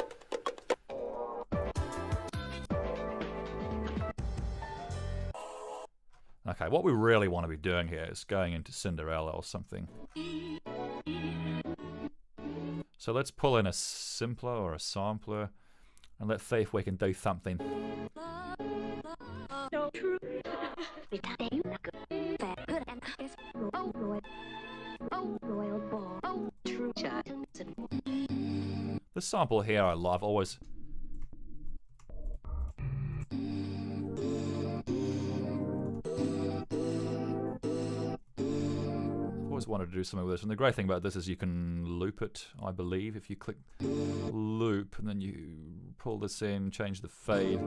Okay, what we really want to be doing here is going into Cinderella or something. So let's pull in a simpler or a sampler and let's see if we can do something. The sample here I love, always... wanted to do something with this, and the great thing about this is you can loop it, I believe, if you click loop and then you pull this in, change the fade.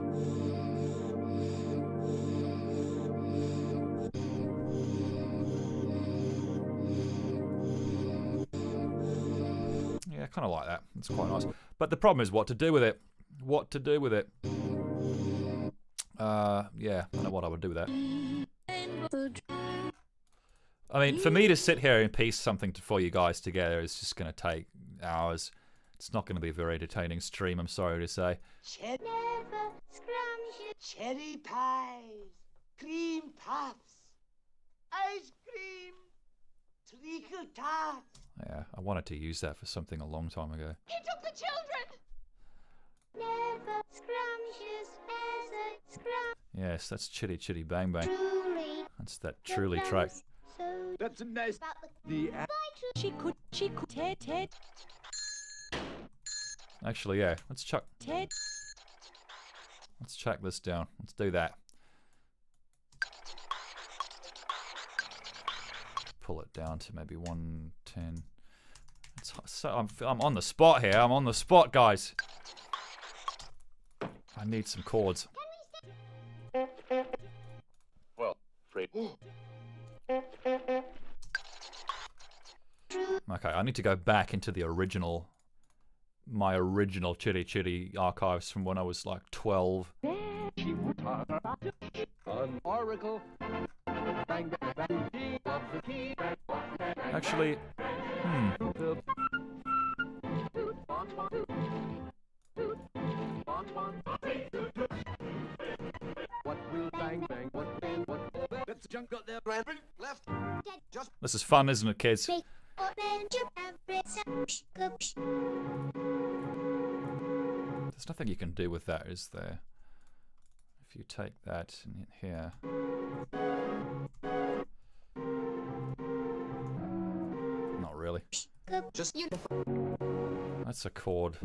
Yeah, kind of like that. It's quite nice. But the problem is what to do with it. What to do with it. Yeah, I don't know what I would do with that. I mean, for me to sit here and piece something for you guys together is just going to take hours. It's not going to be a very entertaining stream, I'm sorry to say. Cherry pies, cream puffs, ice cream, treacle tarts. Yeah, I wanted to use that for something a long time ago. He took the children! Never scrumptious as a scrum. Yes, that's Chitty Chitty Bang Bang. Truly. That's that Truly track. That's a nice... She could, Ted. Actually, yeah, let's Let's track this down. Let's do that. Pull it down to maybe 110. So I'm on the spot here. I'm on the spot, guys. I need some chords. Well, Fred. Okay, I need to go back into the original, my original Chitty Chitty archives from when I was like 12. Oracle. Actually, What will bang bang? What bang? What? That's junk got there. Left. Just. this is fun, isn't it, kids? There's nothing you can do with that, is there? If you take that and hit here. Not really. Just. That's a chord.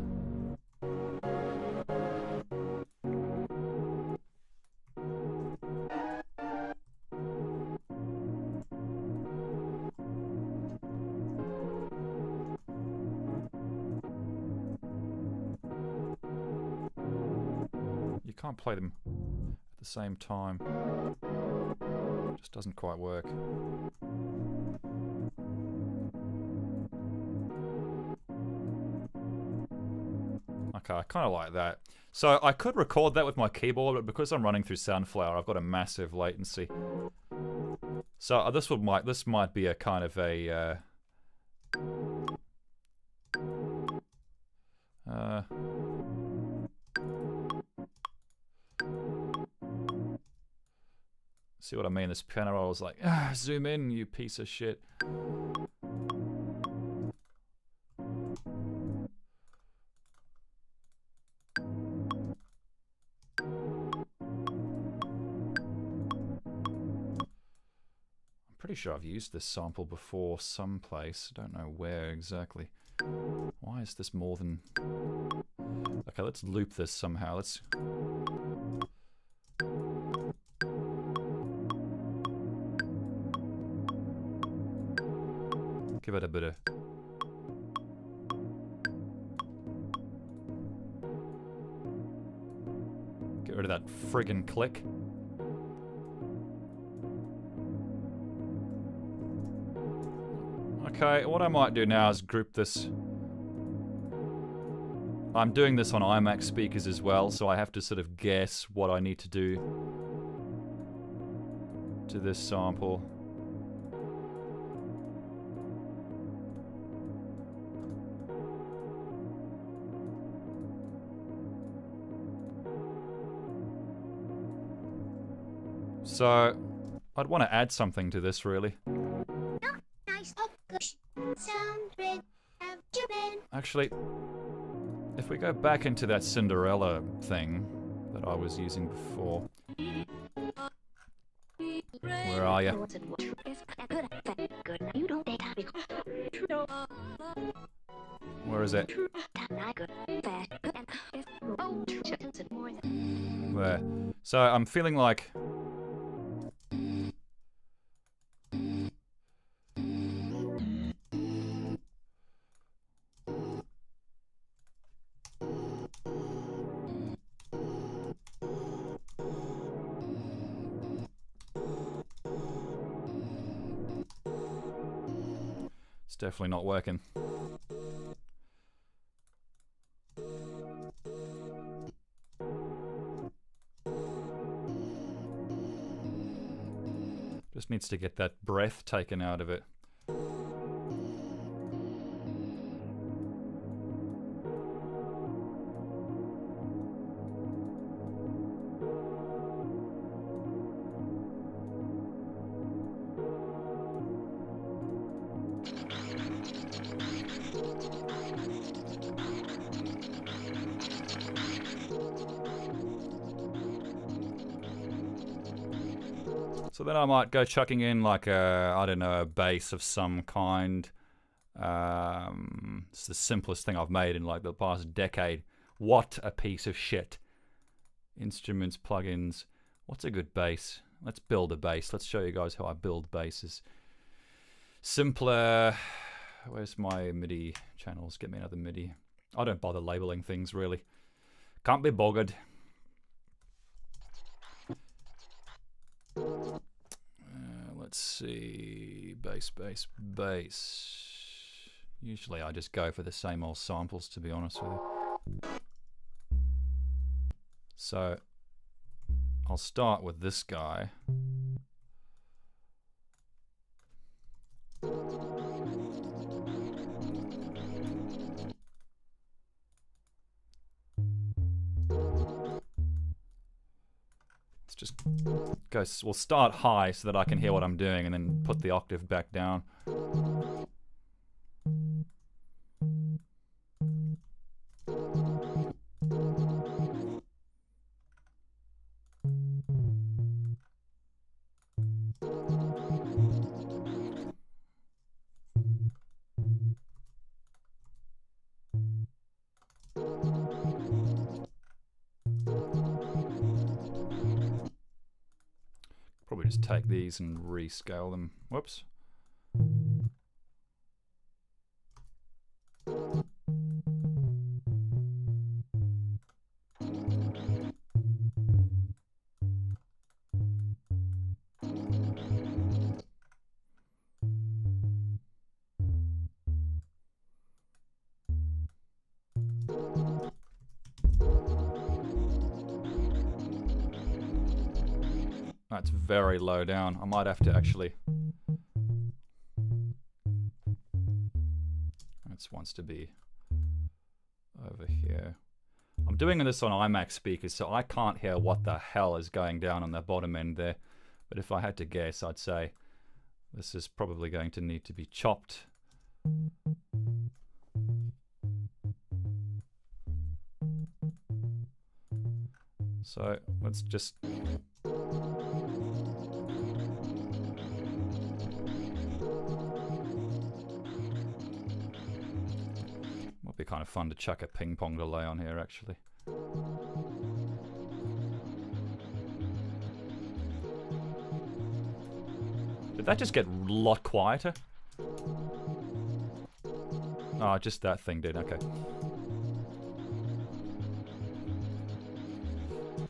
You can't play them at the same time. It just doesn't quite work. Okay, I kind of like that. So I could record that with my keyboard, but because I'm running through Sunflower, I've got a massive latency. So this might be a kind of a see what I mean? This piano roll is like, zoom in, you piece of shit. Pretty sure I've used this sample before someplace. I don't know where exactly. Why is this more than... Okay, let's loop this somehow. Let's... Give it a bit of... Get rid of that friggin' click. Okay, what I might do now is group this. I'm doing this on iMac speakers as well, so I have to sort of guess what I need to do to this sample. So, I'd want to add something to this, really. Actually, if we go back into that Cinderella thing that I was using before. Where are you? Where is it? Where? So I'm feeling like... Definitely not working. Just needs to get that breath taken out of it. So then I might go chucking in like a, I don't know, a bass of some kind. It's the simplest thing I've made in like the past decade. What a piece of shit Instruments, plugins. What's a good bass? Let's build a bass. Let's show you guys how I build basses. Simpler. Where's my MIDI channels? Get me another MIDI. I don't bother labeling things really. Can't be bothered. Let's see. Bass, bass, bass. Usually I just go for the same old samples, to be honest with you. So I'll start with this guy. Let's just go, we'll start high so that I can hear what I'm doing and then put the octave back down. Probably just take these and rescale them. Whoops. That's very low down. I might have to actually... This wants to be over here. I'm doing this on iMac speakers, so I can't hear what the hell is going down on the bottom end there. But if I had to guess, I'd say this is probably going to need to be chopped. So let's just... Might be kind of fun to chuck a ping pong delay on here, actually. Did that just get a lot quieter? Oh, just that thing did, okay.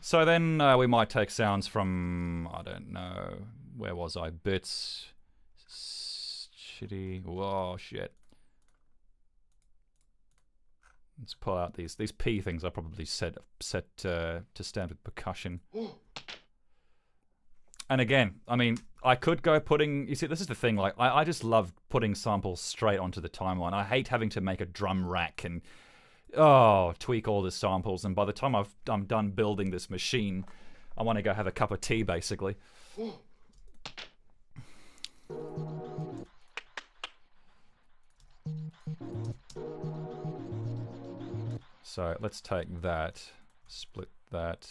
So then we might take sounds from, I don't know, where was I? Bits, shitty, whoa, shit. Let's pull out these P things. I probably set to stand with percussion. And again, I mean, I could go putting, you see, this is the thing, like, I just love putting samples straight onto the timeline. I hate having to make a drum rack and, tweak all the samples. And by the time I'm done building this machine, I want to go have a cup of tea, basically. So let's take that, split that,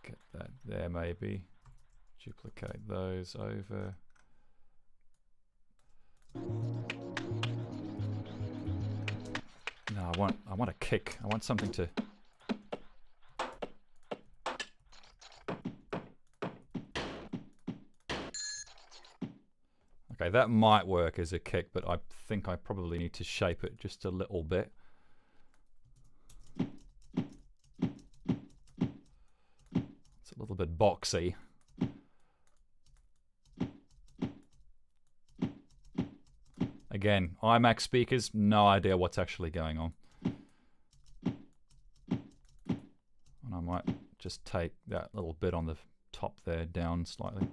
get that there maybe, duplicate those over. No, I want a kick. I want something to... Okay, that might work as a kick, but I think I probably need to shape it just a little bit. It's a little bit boxy. Again, iMac speakers, no idea what's actually going on. And I might just take that little bit on the top there down slightly.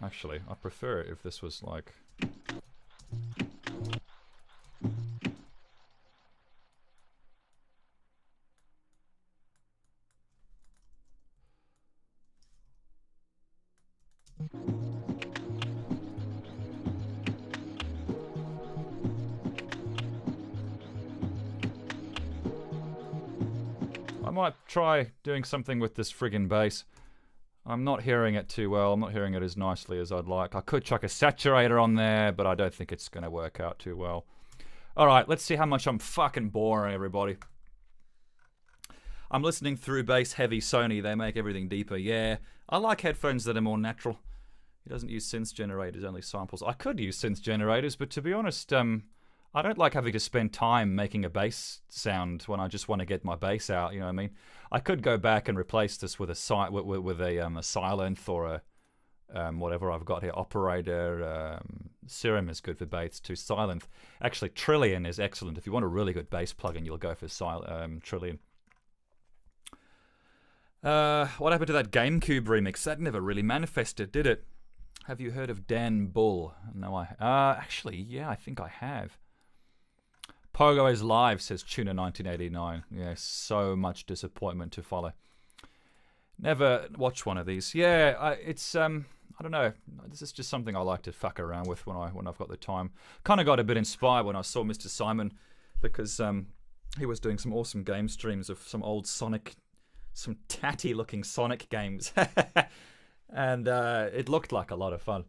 Actually, I prefer it if this was like... might try doing something with this friggin' bass. I'm not hearing it too well. I'm not hearing it as nicely as I'd like. I could chuck a saturator on there, but I don't think it's going to work out too well. Alright, let's see how much I'm fucking boring, everybody. I'm listening through bass heavy Sony. They make everything deeper. Yeah, I like headphones that are more natural. He doesn't use synth generators, only samples. I could use synth generators, but to be honest, I don't like having to spend time making a bass sound when I just want to get my bass out. You know what I mean? I could go back and replace this with a Silent or a whatever I've got here. Operator. Serum is good for bass too. Silent. Actually, Trillion is excellent. If you want a really good bass plugin, you'll go for Trillion. What happened to that GameCube remix? That never really manifested, did it? Have you heard of Dan Bull? No, actually, yeah, I think I have. Pogo is live, says Tuna1989. Yeah, so much disappointment to follow. Never watch one of these. Yeah, it's I don't know. This is just something I like to fuck around with when I've got the time. Kind of got a bit inspired when I saw Mr. Simon, because he was doing some awesome game streams of some old Sonic, some tatty-looking Sonic games, and it looked like a lot of fun.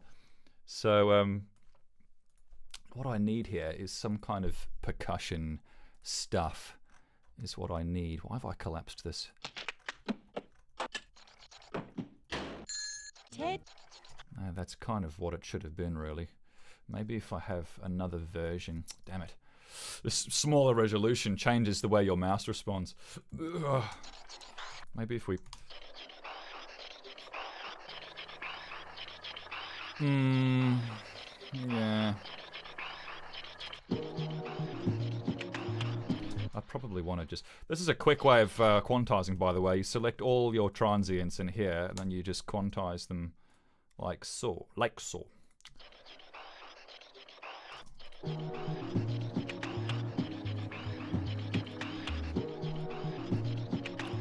So what I need here is some kind of percussion stuff is what I need. Why have I collapsed this? Ted. That's kind of what it should have been, really. Maybe if I have another version. Damn it. This smaller resolution changes the way your mouse responds. Ugh. Maybe if we... yeah. I probably want to just... This is a quick way of quantizing, by the way. You select all your transients in here, and then you just quantize them like so. Like so.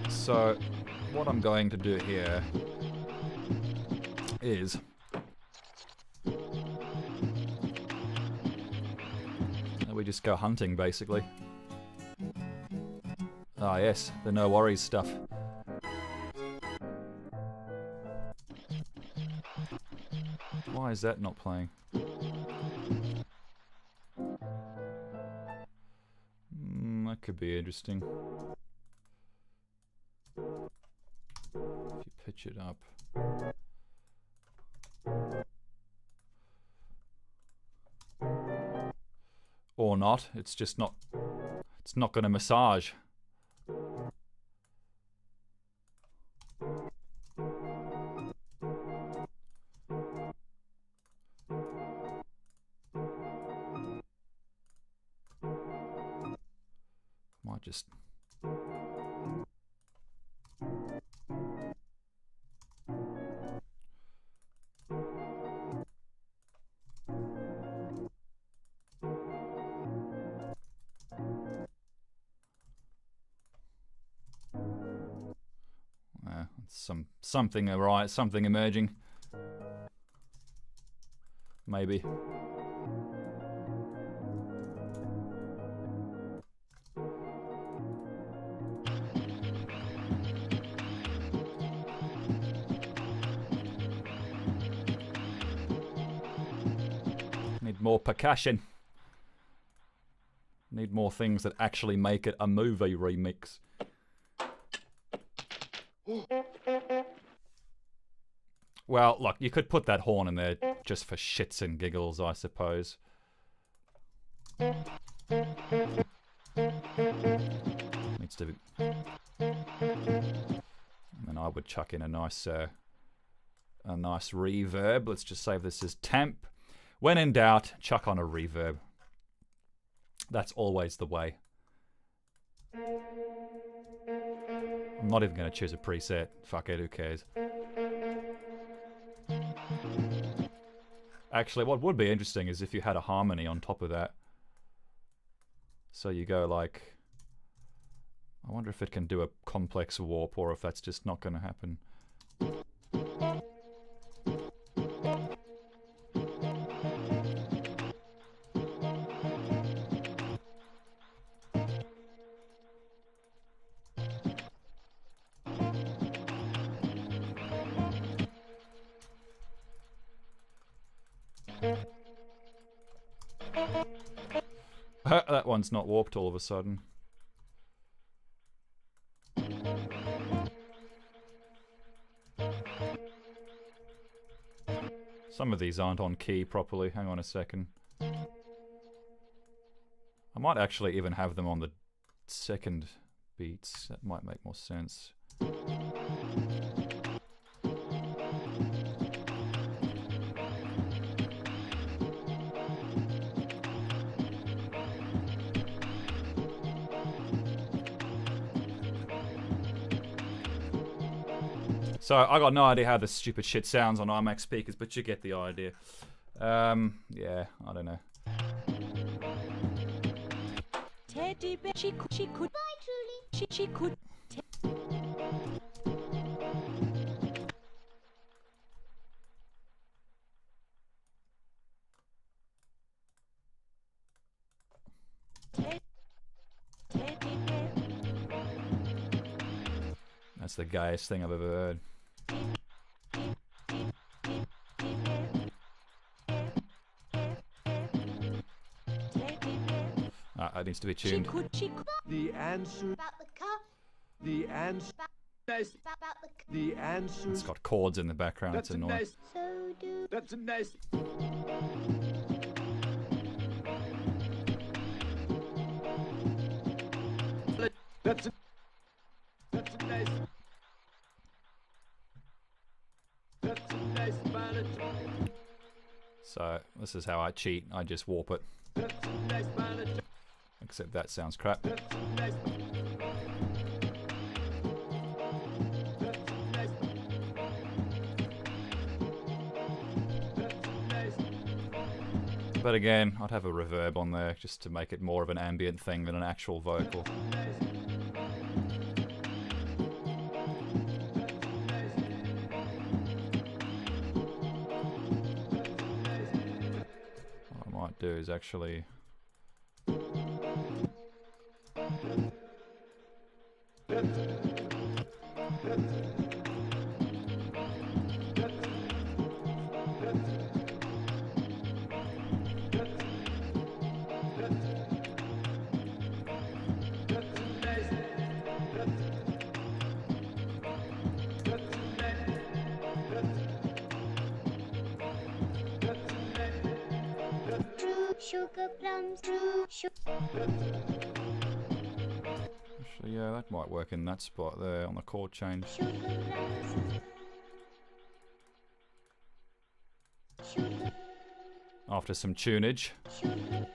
So, what I'm going to do here is... we just go hunting, basically. Ah, yes, the no worries stuff. Why is that not playing? That could be interesting. If you pitch it up. Or not, it's just not... It's not going to massage. Might just... something alright, something emerging. Maybe. Need more percussion. Need more things that actually make it a movie remix. Well, look, you could put that horn in there just for shits and giggles, I suppose. Needs to be... And I would chuck in a nice reverb. Let's just say this is temp. When in doubt, chuck on a reverb. That's always the way. I'm not even going to choose a preset. Fuck it, who cares? Actually, what would be interesting is if you had a harmony on top of that. So you go like... I wonder if it can do a complex warp or if that's just not going to happen. That one's not warped all of a sudden. Some of these aren't on key properly. Hang on a second. I might actually even have them on the second beats. That might make more sense. So I got no idea how this stupid shit sounds on iMac speakers, but you get the idea. Yeah, I don't know. Teddy bear, she could. Bye, Truly. She could. Teddy bear. That's the gayest thing I've ever heard. That needs to be tuned. The answer. About the cup. The answer. Nice. About the The answer. It's got chords in the background. That's It's a annoying. nice. So do. That's a nice. That's a. That's a nice. That's a nice ballad. So this is how I cheat. I just warp it. That's a nice ballad. Except that sounds crap. That's a nice. That's a nice. That's a nice. But again, I'd have a reverb on there just to make it more of an ambient thing than an actual vocal. What I might do is actually... Sugar plums, true sugar. Actually, yeah, that might work in that spot there on the chord change. Sugar plums. Sugar, After some tunage. sugar.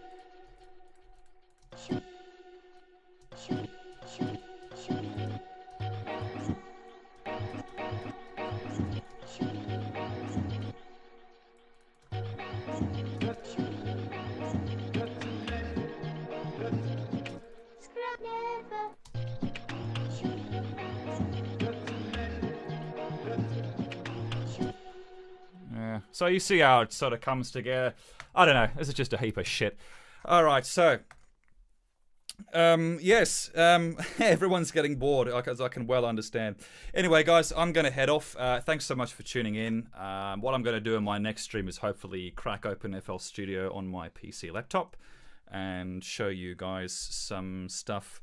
Sugar, sugar, sugar, sugar. Scrub never. Sugar plums. Yeah. So you see how it sort of comes together. I don't know. This is just a heap of shit. All right. So, yes. Everyone's getting bored, as I can well understand. Anyway, guys, I'm going to head off. Thanks so much for tuning in. What I'm going to do in my next stream is hopefully crack open FL Studio on my PC laptop and show you guys some stuff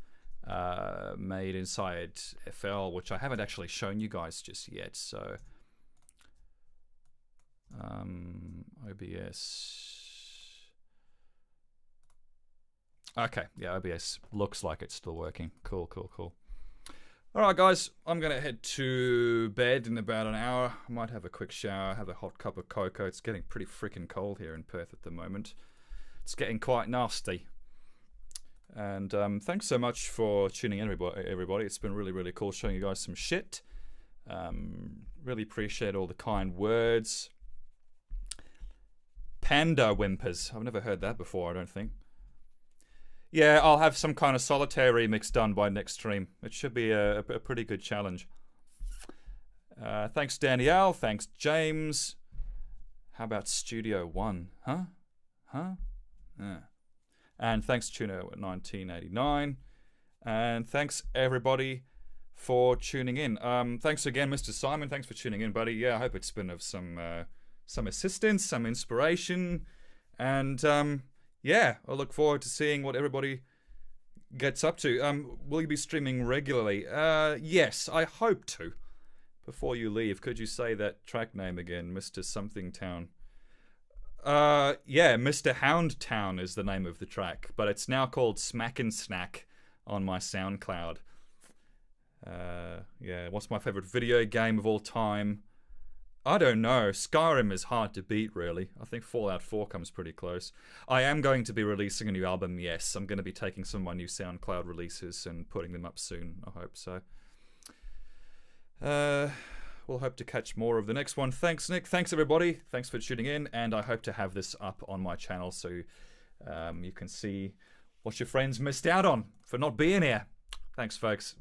made inside FL, which I haven't actually shown you guys just yet. So. OBS. Okay, yeah, OBS looks like it's still working. Cool, cool, cool. All right, guys, I'm going to head to bed in about an hour. I might have a quick shower, have a hot cup of cocoa. It's getting pretty freaking cold here in Perth at the moment. It's getting quite nasty. And thanks so much for tuning in, everybody. It's been really, really cool showing you guys some shit. Really appreciate all the kind words. Panda whimpers. I've never heard that before, I don't think. Yeah, I'll have some kind of solitaire remix done by next stream. It should be a pretty good challenge. Thanks, Danielle. Thanks, James. How about Studio One? Huh? Yeah. And thanks, Tuno1989. And thanks, everybody, for tuning in. Thanks again, Mr. Simon. Thanks for tuning in, buddy. Yeah, I hope it's been of some assistance, some inspiration, and yeah, I look forward to seeing what everybody gets up to. Will you be streaming regularly? Yes, I hope to. Before you leave, could you say that track name again, Mr. Something Town? Yeah, Mr. Houndtown is the name of the track, but it's now called Smack and Snack on my SoundCloud. Yeah, what's my favorite video game of all time? I don't know. Skyrim is hard to beat, really. I think Fallout 4 comes pretty close. I am going to be releasing a new album, yes. I'm going to be taking some of my new SoundCloud releases and putting them up soon, I hope so. We'll hope to catch more of the next one. Thanks, Nick. Thanks, everybody. Thanks for tuning in, and I hope to have this up on my channel so you can see what your friends missed out on for not being here. Thanks, folks.